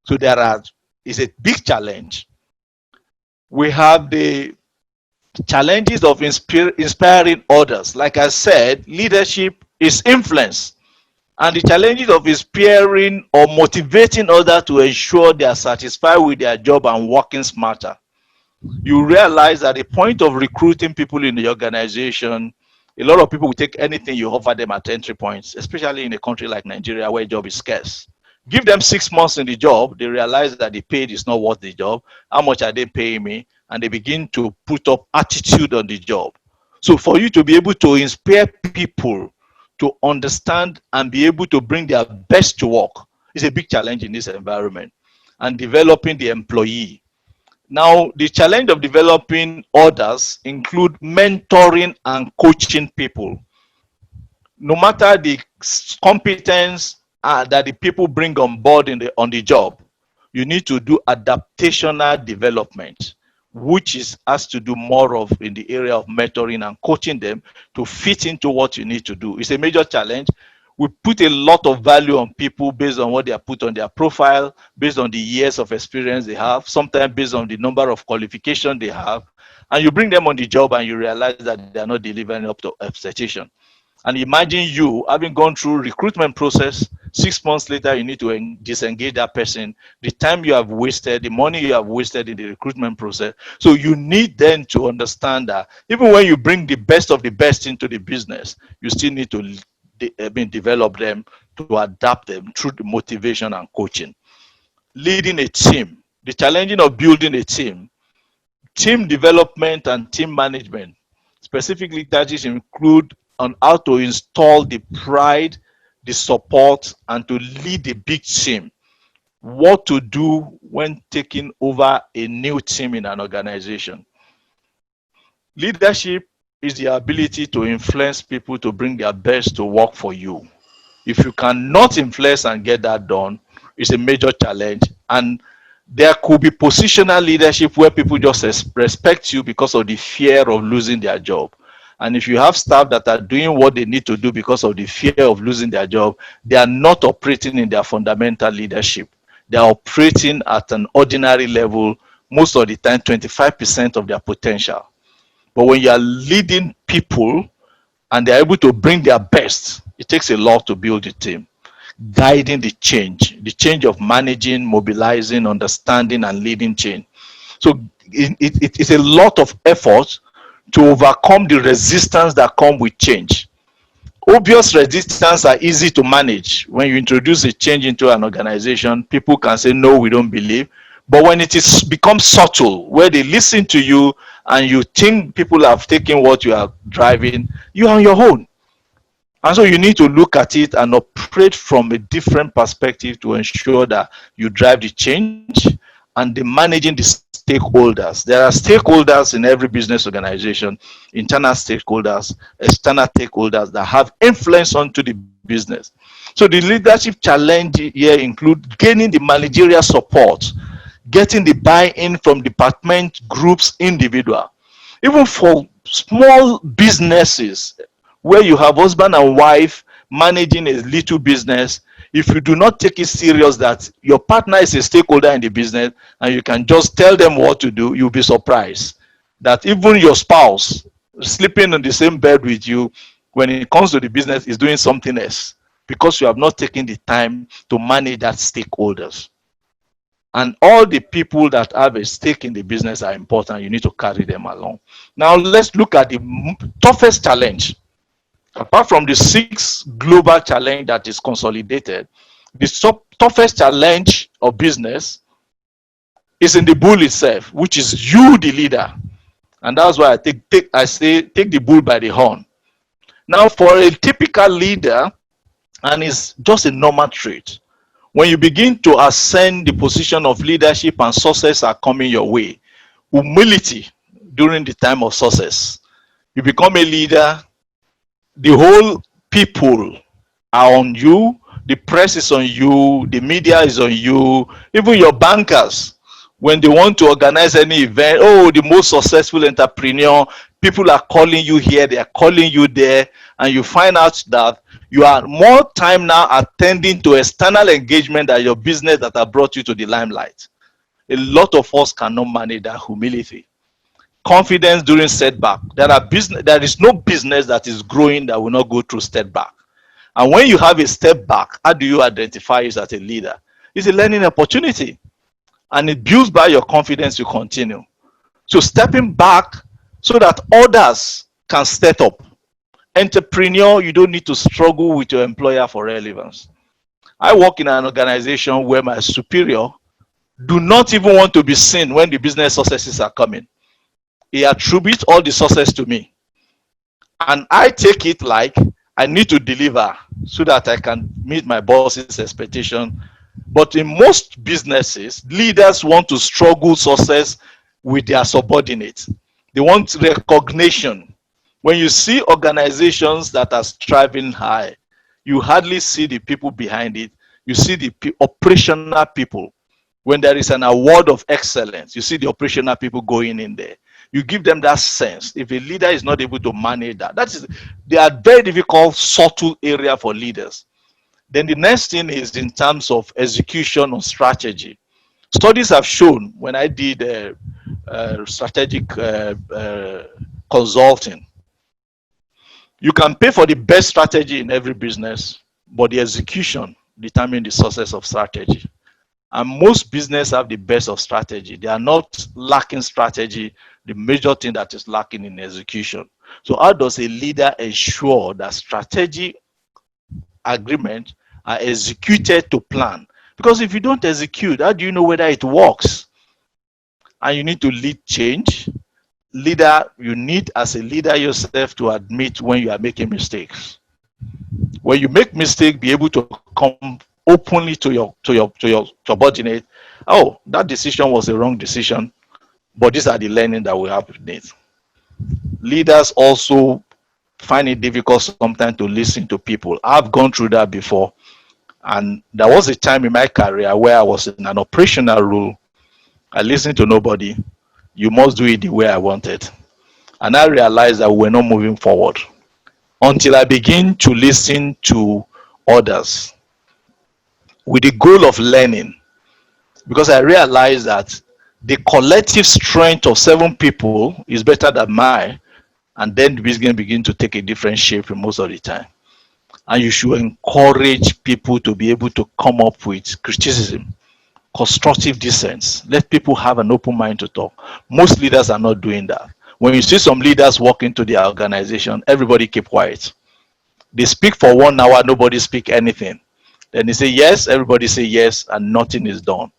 So it's a big challenge. We have the challenges of inspiring others. Like I said, leadership is influence. And the challenges of inspiring or motivating others to ensure they are satisfied with their job and working smarter. You realize that the point of recruiting people in the organization, a lot of people will take anything you offer them at entry points, especially in a country like Nigeria where job is scarce. Give them 6 months in the job, they realize that the pay is not worth the job. How much are they paying me? And they begin to put up attitude on the job. So for you to be able to inspire people to understand and be able to bring their best to work is a big challenge in this environment. And developing the employee. Now, the challenge of developing others include mentoring and coaching people. No matter the competence that the people bring on board on the job, you need to do adaptational development, which has to do more of in the area of mentoring and coaching them to fit into what you need to do. It's a major challenge. We put a lot of value on people based on what they are put on their profile, based on the years of experience they have, sometimes based on the number of qualifications they have. And you bring them on the job and you realize that they are not delivering up to expectation. And imagine you having gone through recruitment process, 6 months later, you need to disengage that person. The time you have wasted, the money you have wasted in the recruitment process. So you need then to understand that even when you bring the best of the best into the business, you still need to develop them, to adapt them through the motivation and coaching. Leading a team, the challenging of building a team development and team management. Specifically, that is include on how to install the pride, the support, and to lead a big team. What to do when taking over a new team in an organization. Leadership is the ability to influence people to bring their best to work for you. If you cannot influence and get that done, it's a major challenge. And there could be positional leadership where people just respect you because of the fear of losing their job. And if you have staff that are doing what they need to do because of the fear of losing their job, they are not operating in their fundamental leadership. They are operating at an ordinary level, most of the time 25% of their potential. But when you are leading people and they're able to bring their best, it takes a lot to build a team. Guiding the change of managing, mobilizing, understanding, and leading change. So it is a lot of effort to overcome the resistance that come with change. Obvious resistance are easy to manage. When you introduce a change into an organization, people can say, no, we don't believe. But when it is becomes subtle, where they listen to you and you think people have taken what you are driving, you're on your own. And so you need to look at it and operate from a different perspective to ensure that you drive the change and the managing the stakeholders. There are stakeholders in every business organization, internal stakeholders, external stakeholders that have influence onto the business. So the leadership challenge here includes gaining the managerial support, getting the buy-in from department, groups, individual. Even for small businesses, where you have husband and wife managing a little business, if you do not take it serious that your partner is a stakeholder in the business and you can just tell them what to do, you'll be surprised that even your spouse sleeping in the same bed with you, when it comes to the business, is doing something else because you have not taken the time to manage that stakeholders. And all the people that have a stake in the business are important. You need to carry them along. Now let's look at the toughest challenge. Apart from the 6 global challenge that is consolidated, the toughest challenge of business is in the bull itself, which is you, the leader. And that's why I say take the bull by the horn. Now, for a typical leader, and it's just a normal trait, when you begin to ascend the position of leadership and success are coming your way, humility during the time of success, you become a leader. The whole people are on you, the press is on you, the media is on you, even your bankers, when they want to organize any event, oh, the most successful entrepreneur, people are calling you here, they are calling you there, and you find out that you are more time now attending to external engagement than your business that have brought you to the limelight. A lot of us cannot manage that humility. Confidence during setback. There is no business that is growing that will not go through setback. And when you have a step back, how do you identify it as a leader? It's a learning opportunity. And it builds by your confidence to continue. So stepping back so that others can step up. Entrepreneur, you don't need to struggle with your employer for relevance. I work in an organization where my superior do not even want to be seen when the business successes are coming. He attributes all the success to me. And I take it like I need to deliver so that I can meet my boss's expectation. But in most businesses, leaders want to struggle success with their subordinates. They want recognition. When you see organizations that are striving high, you hardly see the people behind it. You see the operational people. When there is an award of excellence, you see the operational people going in there. You give them that sense. If a leader is not able to manage that, they are very difficult, subtle area for leaders. Then the next thing is in terms of execution or strategy. Studies have shown, when I did strategic consulting, you can pay for the best strategy in every business, but the execution determine the success of strategy. And most business have the best of strategy. They are not lacking strategy. The major thing that is lacking in execution. So how does a leader ensure that strategy agreements are executed to plan? Because if you don't execute, how do you know whether it works? And you need to lead change. Leader, you need as a leader yourself to admit when you are making mistakes. When you make mistake, be able to come openly to your subordinate. Oh, that decision was a wrong decision, but these are the learning that we have with it. Leaders also find it difficult sometimes to listen to people. I've gone through that before, and there was a time in my career where I was in an operational role. I listened to nobody. You must do it the way I wanted, and I realized that we're not moving forward until I begin to listen to others with the goal of learning, because I realized that the collective strength of 7 people is better than mine, and then the business begin to take a different shape most of the time. And you should encourage people to be able to come up with criticism, constructive dissent. Let people have an open mind to talk. Most leaders are not doing that. When you see some leaders walk into their organization, everybody keep quiet. They speak for 1 hour, nobody speak anything. Then they say yes, everybody say yes, and nothing is done.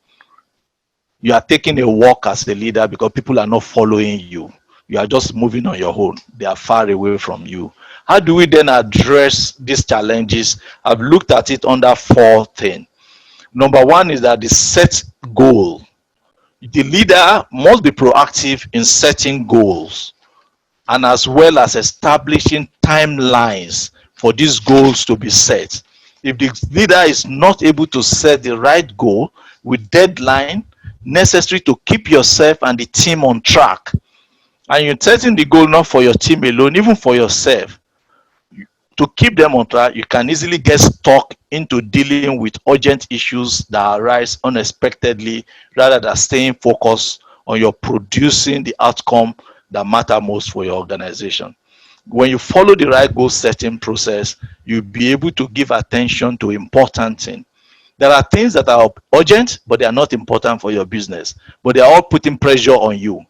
You are taking a walk as a leader because people are not following you. You are just moving on your own. They are far away from you. How do we then address these challenges? I've looked at it under 4 things. Number 1 is that the set goal. The leader must be proactive in setting goals, and as well as establishing timelines for these goals to be set. If the leader is not able to set the right goal with deadline necessary to keep yourself and the team on track, and you're setting the goal not for your team alone, even for yourself, to keep them on track, you can easily get stuck into dealing with urgent issues that arise unexpectedly rather than staying focused on your producing the outcome that matter most for your organization. When you follow the right goal setting process, you'll be able to give attention to important things. There are things that are urgent, but they are not important for your business, but they are all putting pressure on you.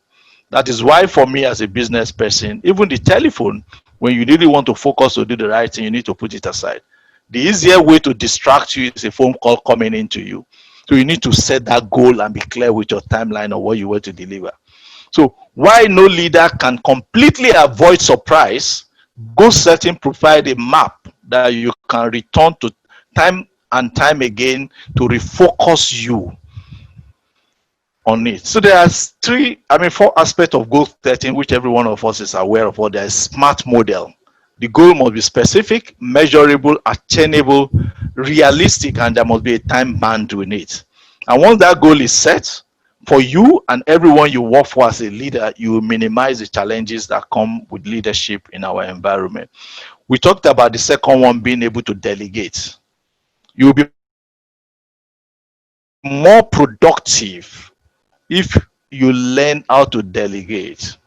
That is why for me as a business person, even the telephone, when you really want to focus or do the right thing, you need to put it aside. The easier way to distract you is a phone call coming into you. So you need to set that goal and be clear with your timeline of what you want to deliver. So why no leader can completely avoid surprise, goal setting provide a map that you can return to time and time again to refocus you on it. So there are 4 aspects of goal setting which every one of us is aware of. Or there is SMART model. The goal must be specific, measurable, attainable, realistic, and there must be a time band to it. And once that goal is set, for you and everyone you work for as a leader, you will minimize the challenges that come with leadership in our environment. We talked about the second one, being able to delegate. You will be more productive if you learn how to delegate,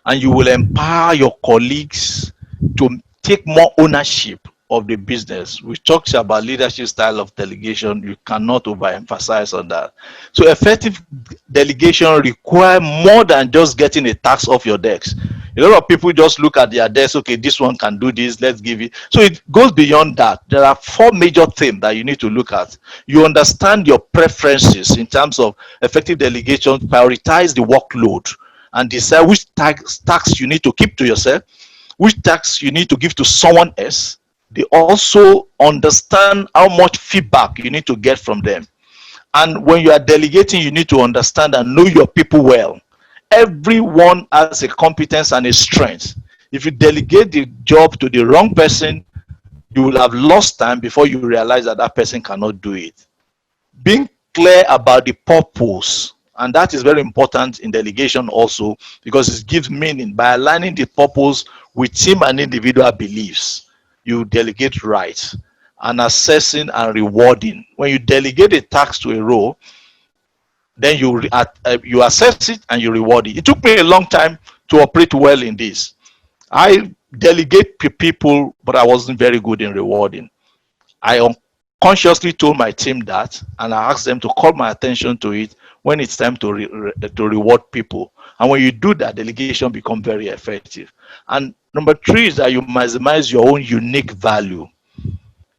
and you will empower your colleagues to take more ownership of the business. We talked about leadership style of delegation. You cannot overemphasize on that. So effective delegation requires more than just getting a task off your desk. A lot of people just look at their desk, okay, this one can do this, let's give it. So it goes beyond that. There are 4 major things that you need to look at. You understand your preferences in terms of effective delegation, prioritize the workload, and decide which tasks you need to keep to yourself, which tasks you need to give to someone else. They also understand how much feedback you need to get from them. And when you are delegating, you need to understand and know your people well. Everyone has a competence and a strength. If you delegate the job to the wrong person, you will have lost time before you realize that that person cannot do it. Being clear about the purpose, and that is very important in delegation also, because it gives meaning. By aligning the purpose with team and individual beliefs, you delegate right. And assessing and rewarding. When you delegate a task to a role, then you assess it and you reward it. It took me a long time to operate well in this. I delegate to people, but I wasn't very good in rewarding. I consciously told my team that, and I asked them to call my attention to it when it's time to reward people. And when you do that, delegation becomes very effective. And number three is that you maximize your own unique value.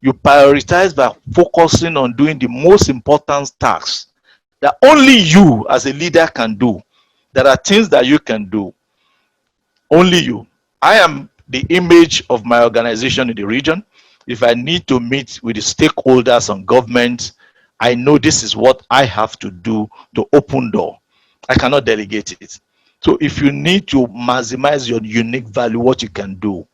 You prioritize by focusing on doing the most important tasks that only you as a leader can do. There are things that you can do, only you. I am the image of my organization in the region. If I need to meet with the stakeholders and government, I know this is what I have to do to open door. I cannot delegate it. So if you need to maximize your unique value, what you can do,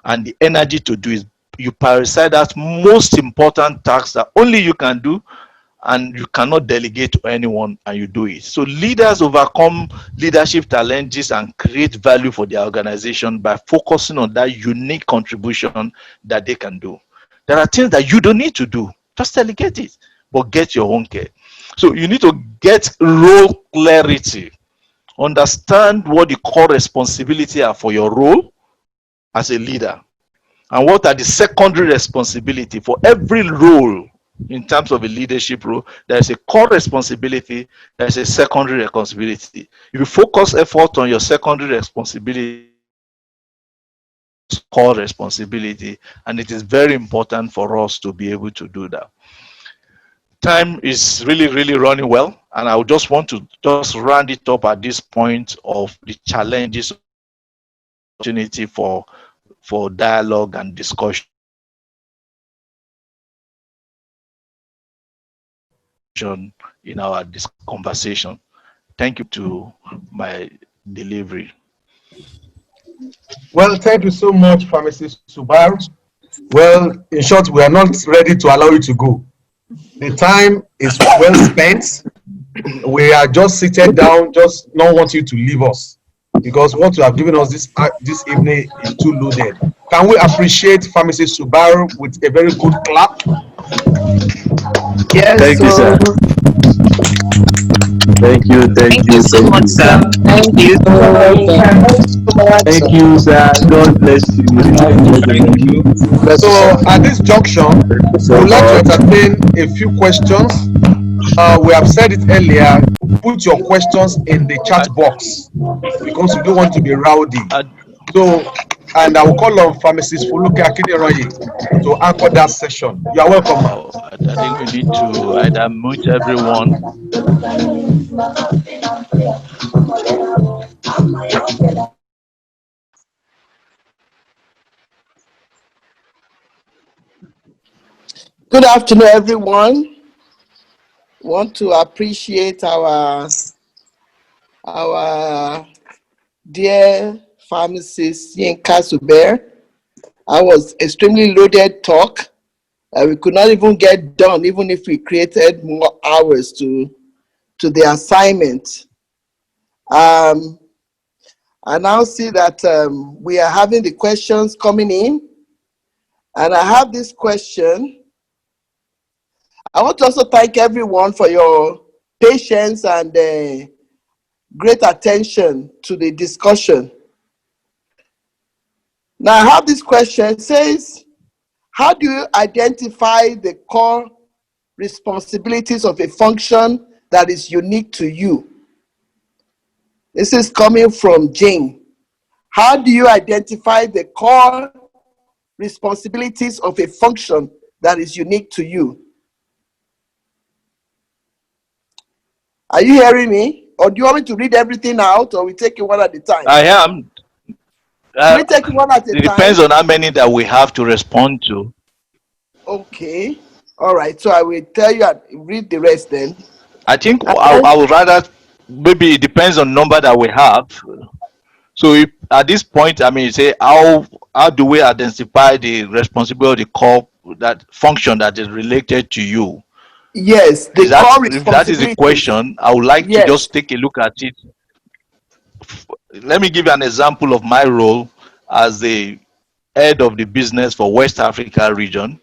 and the energy to do is you prioritize that most important task that only you can do, and you cannot delegate to anyone, and you do it. So leaders overcome leadership challenges and create value for their organization by focusing on that unique contribution that they can do. There are things that you don't need to do, just delegate it, but get your own care. So you need to get role clarity, understand what the core responsibility are for your role as a leader, and what are the secondary responsibility for every role. In terms of a leadership role, there is a core responsibility, there is a secondary responsibility. If you focus effort on your secondary responsibility, core responsibility, and it is very important for us to be able to do that. Time is really running well, and I would just want to just round it up at this point of the challenges, opportunity for dialogue and discussion in our conversation. Thank you to my delivery. Well, thank you so much, Pharmacist Subair. Well, in short, we are not ready to allow you to go. The time is well spent. We are just seated down, just not want you to leave us, because what you have given us this evening is too loaded. Can we appreciate Pharmacist Subair with a very good clap? Yes, Thank you, sir. Thank you so much, sir. Thank you. Thank you, sir. God bless you. Thank you. So at this junction, we would like to entertain a few questions. We have said it earlier, put your questions in the chat box because we don't want to be rowdy. So, and I will call on Pharmacist Foluke Akideroye to anchor that session. You are welcome. I think we need to either mute everyone. Good afternoon, everyone. Want to appreciate our dear pharmacist Olayinka Subair. I was extremely loaded talk. We could not even get done, even if we created more hours to the assignment. I now see that we are having the questions coming in, and I have this question. I want to also thank everyone for your patience and great attention to the discussion. Now I have this question. It says, how do you identify the core responsibilities of a function that is unique to you? This is coming from Jane. How do you identify the core responsibilities of a function that is unique to you? Are you hearing me? Or do you want me to read everything out, or we take it one at a time? I am. We take it one at a time. It depends on how many that we have to respond to. Okay. All right. So I will tell you and read the rest then. I think I would rather, maybe it depends on number that we have. So if, at this point, I mean, say how do we identify the responsibility core, that function that is related to you? Yes, the core responsibility. If that is the question, I would like to just take a look at it. Let me give you an example of my role as the head of the business for West Africa region.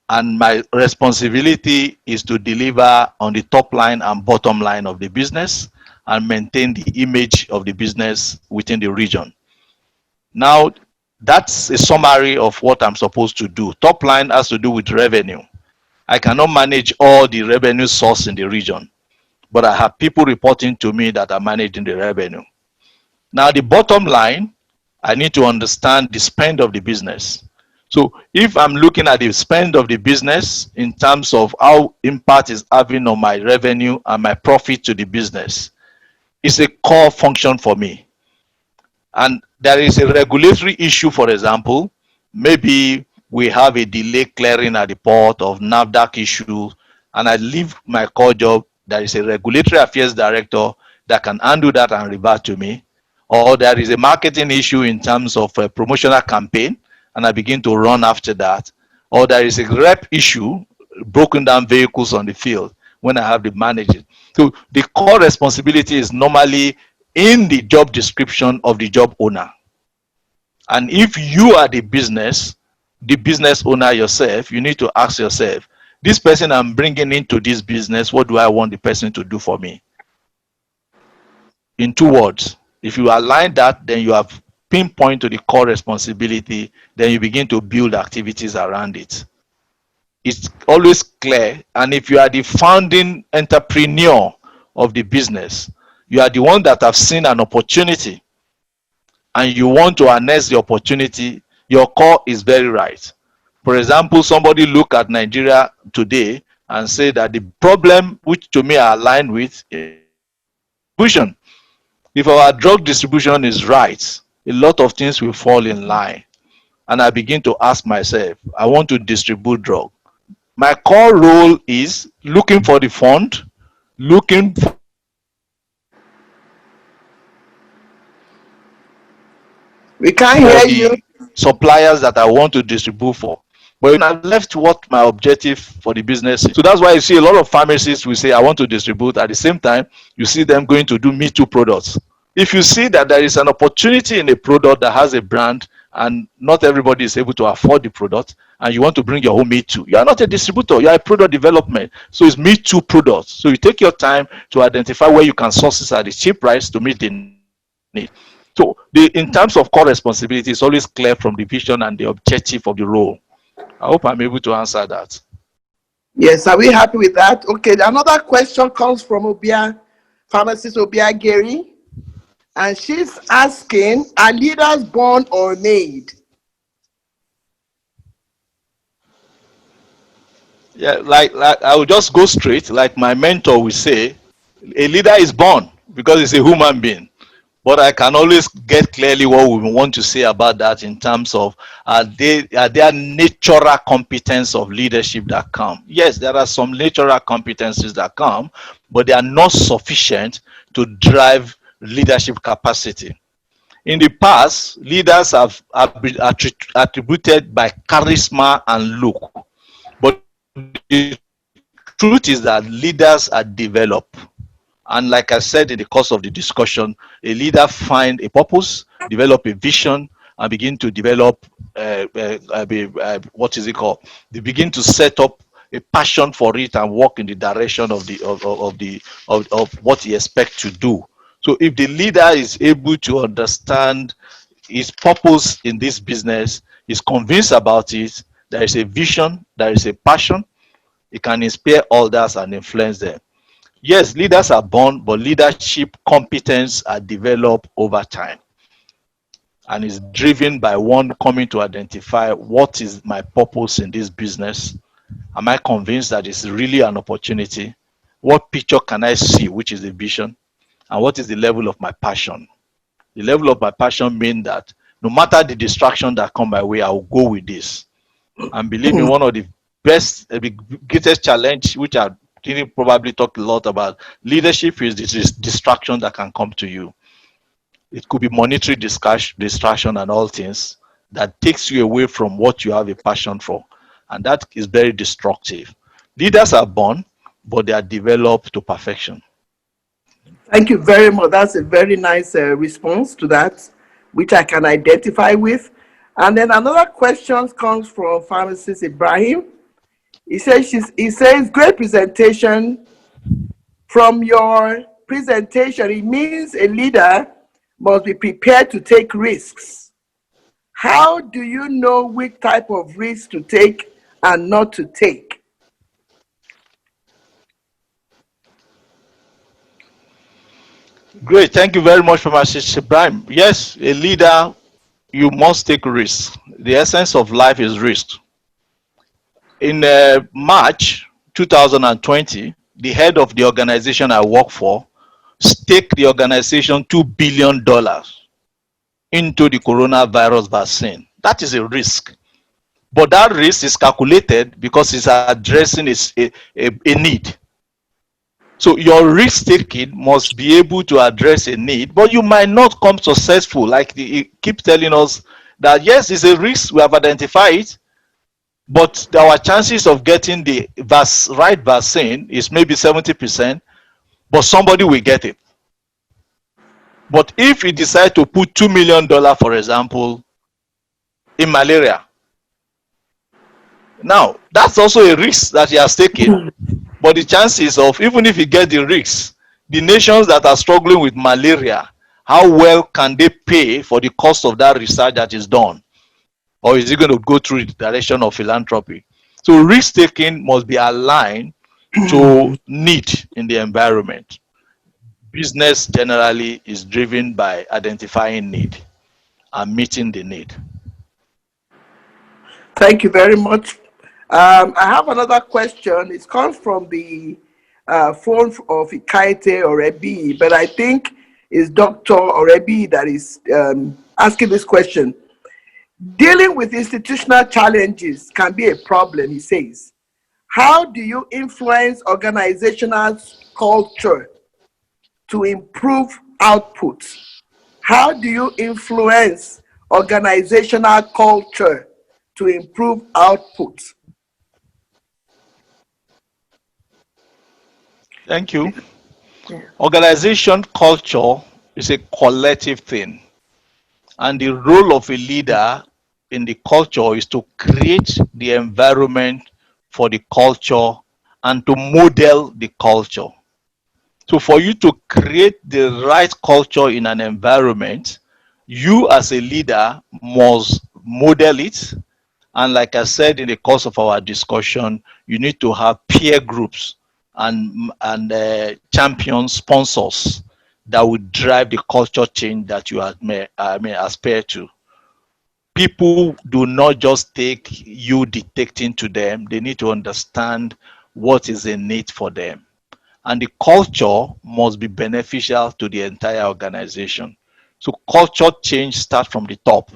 And my responsibility is to deliver on the top line and bottom line of the business and maintain the image of the business within the region. Now, that's a summary of what I'm supposed to do. Top line has to do with revenue. I cannot manage all the revenue source in the region, but I have people reporting to me that are managing the revenue. Now, the bottom line, I need to understand the spend of the business. So if I'm looking at the spend of the business in terms of how impact is having on my revenue and my profit to the business, it's a core function for me. And there is a regulatory issue, for example, maybe we have a delay clearing at the port of NAFDAC issue, and I leave my core job. There is a regulatory affairs director that can handle that and revert to me. Or there is a marketing issue in terms of a promotional campaign, and I begin to run after that. Or there is a rep issue, broken down vehicles on the field, when I have the manager. So the core responsibility is normally in the job description of the job owner. And if you are the business owner yourself, you need to ask yourself, this person I'm bringing into this business, what do I want the person to do for me? In 2 words, if you align that, then you have pinpoint to the core responsibility, then you begin to build activities around it. It's always clear. And if you are the founding entrepreneur of the business, you are the one that have seen an opportunity and you want to harness the opportunity, your core is very right. For example, somebody look at Nigeria today and say that the problem, which to me are aligned with, is distribution. If our drug distribution is right, a lot of things will fall in line. And I begin to ask myself, I want to distribute drug. My core role is looking for the fund, looking for We can't hear you. the suppliers that I want to distribute for. But when I've left what my objective for the business is. So that's why you see a lot of pharmacists will say, I want to distribute. At the same time, you see them going to do Me Too products. If you see that there is an opportunity in a product that has a brand and not everybody is able to afford the product, and you want to bring your own Me Too, you are not a distributor, you are a product development. So it's Me Too products. So you take your time to identify where you can source this at a cheap price to meet the need. So in terms of core responsibility, it's always clear from the vision and the objective of the role. I hope I'm able to answer that. Yes, are we happy with that? Okay, another question comes from Obia, pharmacist Obia Gary, and she's asking, are leaders born or made? Yeah, like I will just go straight, like my mentor will say, a leader is born because it's a human being. But I can always get clearly what we want to say about that in terms of are there natural competence of leadership that come? Yes, there are some natural competencies that come, but they are not sufficient to drive leadership capacity. In the past, leaders have been attributed by charisma and look, but the truth is that leaders are developed. And like I said in the course of the discussion, a leader find a purpose, develop a vision, and begin to develop what is it called? They begin to set up a passion for it and walk in the direction of what he expects to do. So if the leader is able to understand his purpose in this business, is convinced about it, there is a vision, there is a passion, it can inspire others and influence them. Yes, leaders are born, but leadership competence are developed over time and is driven by one coming to identify what is my purpose in this business. Am I convinced that it's really an opportunity? What picture can I see, which is the vision? And what is the level of my passion? The level of my passion means that no matter the distraction that come my way, I will go with this. And believe me, one of the the greatest challenge, which I didn't probably talk a lot about, leadership is this distraction that can come to you. It could be monetary distraction and all things that takes you away from what you have a passion for. And that is very destructive. Leaders are born, but they are developed to perfection. Thank you very much. That's a very nice response to that, which I can identify with. And then another question comes from pharmacist Ibrahim. He says, great presentation. From your presentation, it means a leader must be prepared to take risks. How do you know which type of risk to take and not to take? Great. Thank you very much, Pharmacist Ibrahim. Yes, a leader, you must take risks. The essence of life is risk. In March 2020, the head of the organization I work for staked the organization $2 billion into the coronavirus vaccine. That is a risk. But that risk is calculated because it's addressing a need. So your risk taking must be able to address a need, but you might not come successful. Like he keep telling us that yes, it's a risk, we have identified it, but our chances of getting the right vaccine is maybe 70%, but somebody will get it. But if you decide to put $2 million, for example, in malaria, now that's also a risk that he has taken. But the chances of, even if you get the risks, the nations that are struggling with malaria, how well can they pay for the cost of that research that is done? Or is it going to go through the direction of philanthropy? So risk taking must be aligned to need in the environment. Business generally is driven by identifying need and meeting the need. Thank you very much. I have another question. It comes from the phone of Ikaite Orebi, but I think it's Dr. Orebi that is asking this question. Dealing with institutional challenges can be a problem, he says. How do you influence organizational culture to improve output? How do you influence organizational culture to improve output? Thank you. Organization culture is a collective thing, and the role of a leader in the culture is to create the environment for the culture and to model the culture. So for you to create the right culture in an environment, you as a leader must model it. And like I said in the course of our discussion, you need to have peer groups and champion sponsors that will drive the culture change that you may aspire to. People do not just take you dictating to them, they need to understand what is the need for them. And the culture must be beneficial to the entire organization. So culture change starts from the top.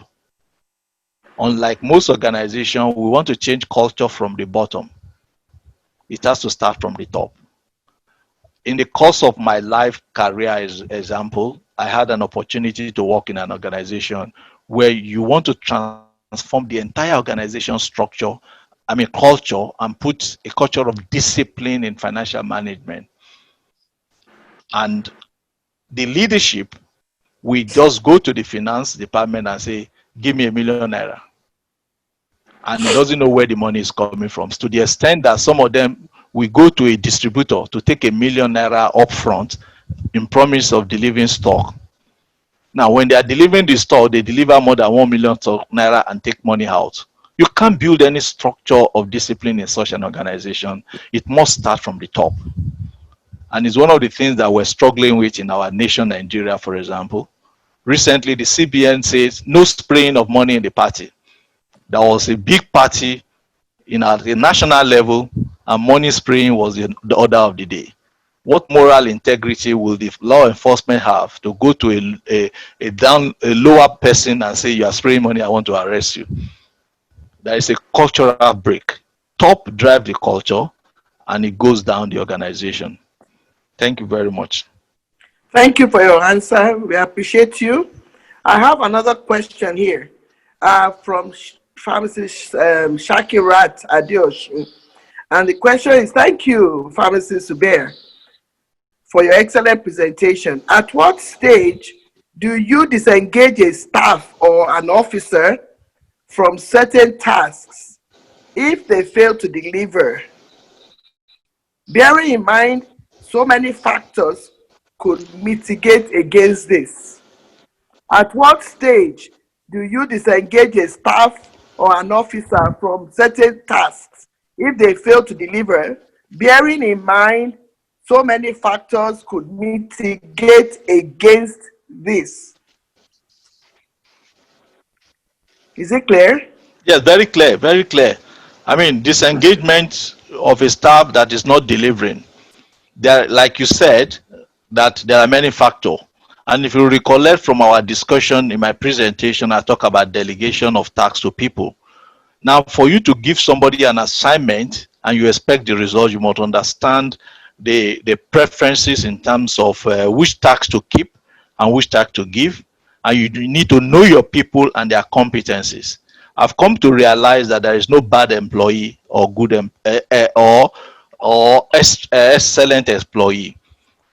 Unlike most organizations, we want to change culture from the bottom. It has to start from the top. In the course of my life career, as example, I had an opportunity to work in an organization where you want to transform the entire organization structure, culture, and put a culture of discipline in financial management. And the leadership, we just go to the finance department and say, give me £1 million. And he doesn't know where the money is coming from. To the extent that some of them will go to a distributor to take £1 million upfront in promise of delivering stock. Now, when they are delivering the stock, they deliver more than £1 million and take money out. You can't build any structure of discipline in such an organization. It must start from the top. And it's one of the things that we're struggling with in our nation, Nigeria, for example. Recently, the CBN says no spraying of money in the party. There was a big party at the national level, and money spraying was the order of the day. What moral integrity will the law enforcement have to go to a lower person and say, you are spraying money, I want to arrest you? There is a cultural break. Top drive the culture, and it goes down the organization. Thank you very much. Thank you for your answer. We appreciate you. I have another question here from Pharmacist Shakirat Adeosh. And the question is, thank you, Pharmacist Subair, for your excellent presentation. At what stage do you disengage a staff or an officer from certain tasks if they fail to deliver? Bearing in mind, so many factors could mitigate against this. At what stage do you disengage a staff or an officer from certain tasks if they fail to deliver, bearing in mind so many factors could mitigate against this. Is it clear? Yes, very clear, very clear. I mean, disengagement of a staff that is not delivering. There, like you said, that there are many factors. And if you recollect from our discussion in my presentation, I talk about delegation of tasks to people. Now, for you to give somebody an assignment and you expect the result, you must understand the preferences in terms of which task to keep and which task to give. And you need to know your people and their competencies. I've come to realize that there is no bad employee or good excellent employee.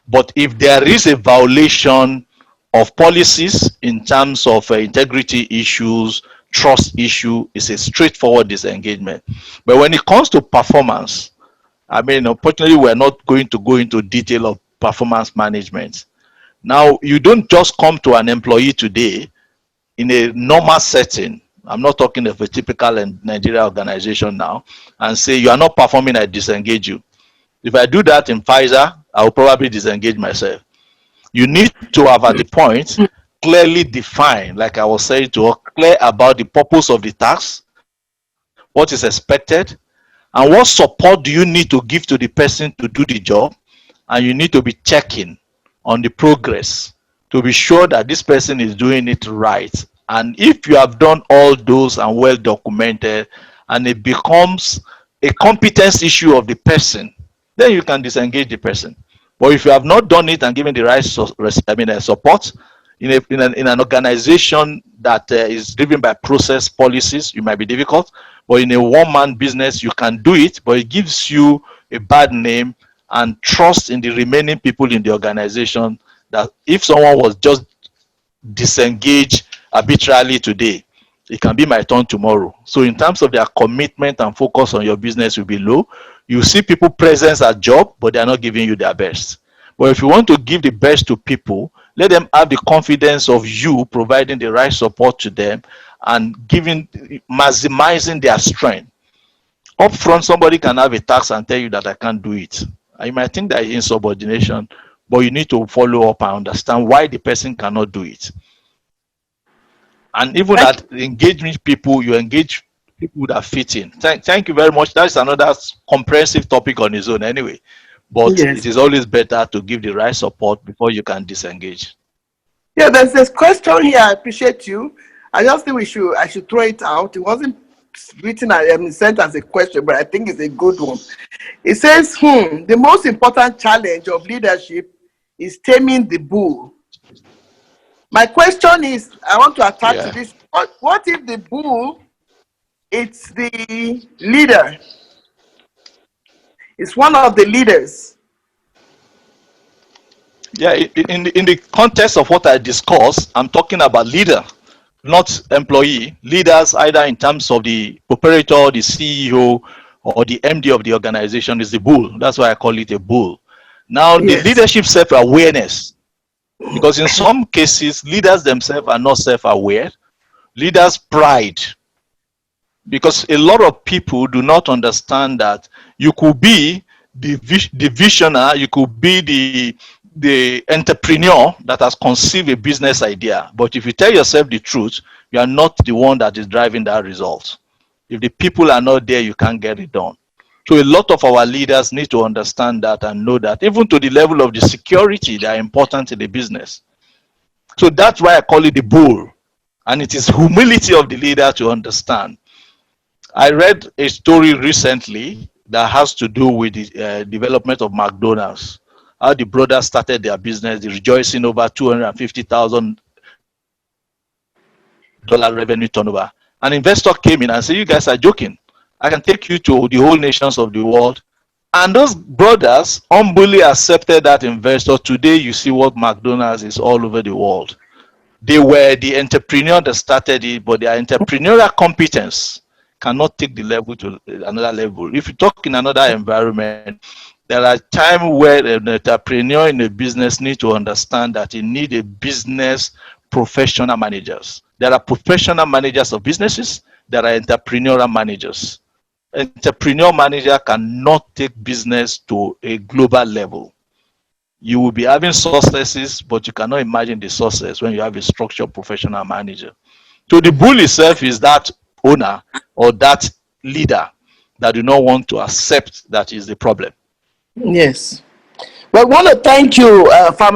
But if there is a violation of policies in terms of integrity issues, trust issue, is a straightforward disengagement. But when it comes to performance, I mean, unfortunately, we're not going to go into detail of performance management. Now, you don't just come to an employee today in a normal setting. I'm not talking of a typical Nigeria organization now, and say you are not performing, I disengage you. If I do that in Pfizer, I will probably disengage myself. You need to have at the point clearly define, like I was saying, to clear about the purpose of the task, what is expected, and what support do you need to give to the person to do the job. And you need to be checking on the progress to be sure that this person is doing it right. And if you have done all those and well documented, and it becomes a competence issue of the person, then you can disengage the person. But if you have not done it and given the right support in an organization that is driven by process policies, you might be difficult. But in a one-man business, you can do it, but it gives you a bad name and trust in the remaining people in the organization, that if someone was just disengaged arbitrarily today, it can be my turn tomorrow. So in terms of their commitment and focus on your business will be low. You see people presence at job, but they are not giving you their best. But if you want to give the best to people, let them have the confidence of you providing the right support to them and maximizing their strength. Up front, somebody can have a task and tell you that I can't do it. And you might think that is insubordination, but you need to follow up and understand why the person cannot do it. And even at engaging people, you engage people that fit in. Thank you very much. That's another comprehensive topic on its own anyway. But Yes. it is always better to give the right support before you can disengage. Yeah, there's this question here. I appreciate you. I just think I should throw it out. It wasn't written sent as a question, but I think it's a good one. It says, the most important challenge of leadership is taming the bull. My question is, I want to attach to this. What if the bull, it's the leader? It's one of the leaders. Yeah, in the context of what I discussed, I'm talking about leader, not employee. Leaders, either in terms of the operator, the CEO, or the MD of the organization, is the bull. That's why I call it a bull. Now, the leadership self-awareness, because in some cases, leaders themselves are not self-aware. Leaders' pride, because a lot of people do not understand that you could be the visionary, you could be the entrepreneur that has conceived a business idea, but if you tell yourself the truth, you are not the one that is driving that result. If the people are not there, you can't get it done. So a lot of our leaders need to understand that and know that, even to the level of the security, they are important in the business. So that's why I call it the bull. And it is humility of the leader to understand. I read a story recently that has to do with the development of McDonald's. How the brothers started their business, they're rejoicing over $250,000 revenue turnover. An investor came in and said, you guys are joking. I can take you to the whole nations of the world. And those brothers humbly accepted that investor. Today, you see what McDonald's is all over the world. They were the entrepreneur that started it, but their entrepreneurial competence cannot take the level to another level. If you talk in another environment, there are times where an entrepreneur in a business needs to understand that he needs a business professional managers. There are professional managers of businesses. There are entrepreneurial managers. Entrepreneur manager cannot take business to a global level. You will be having successes, but you cannot imagine the success when you have a structured professional manager. So the bull itself is that owner or that leader that do not want to accept that is the problem. Yes. Well, I want to thank you,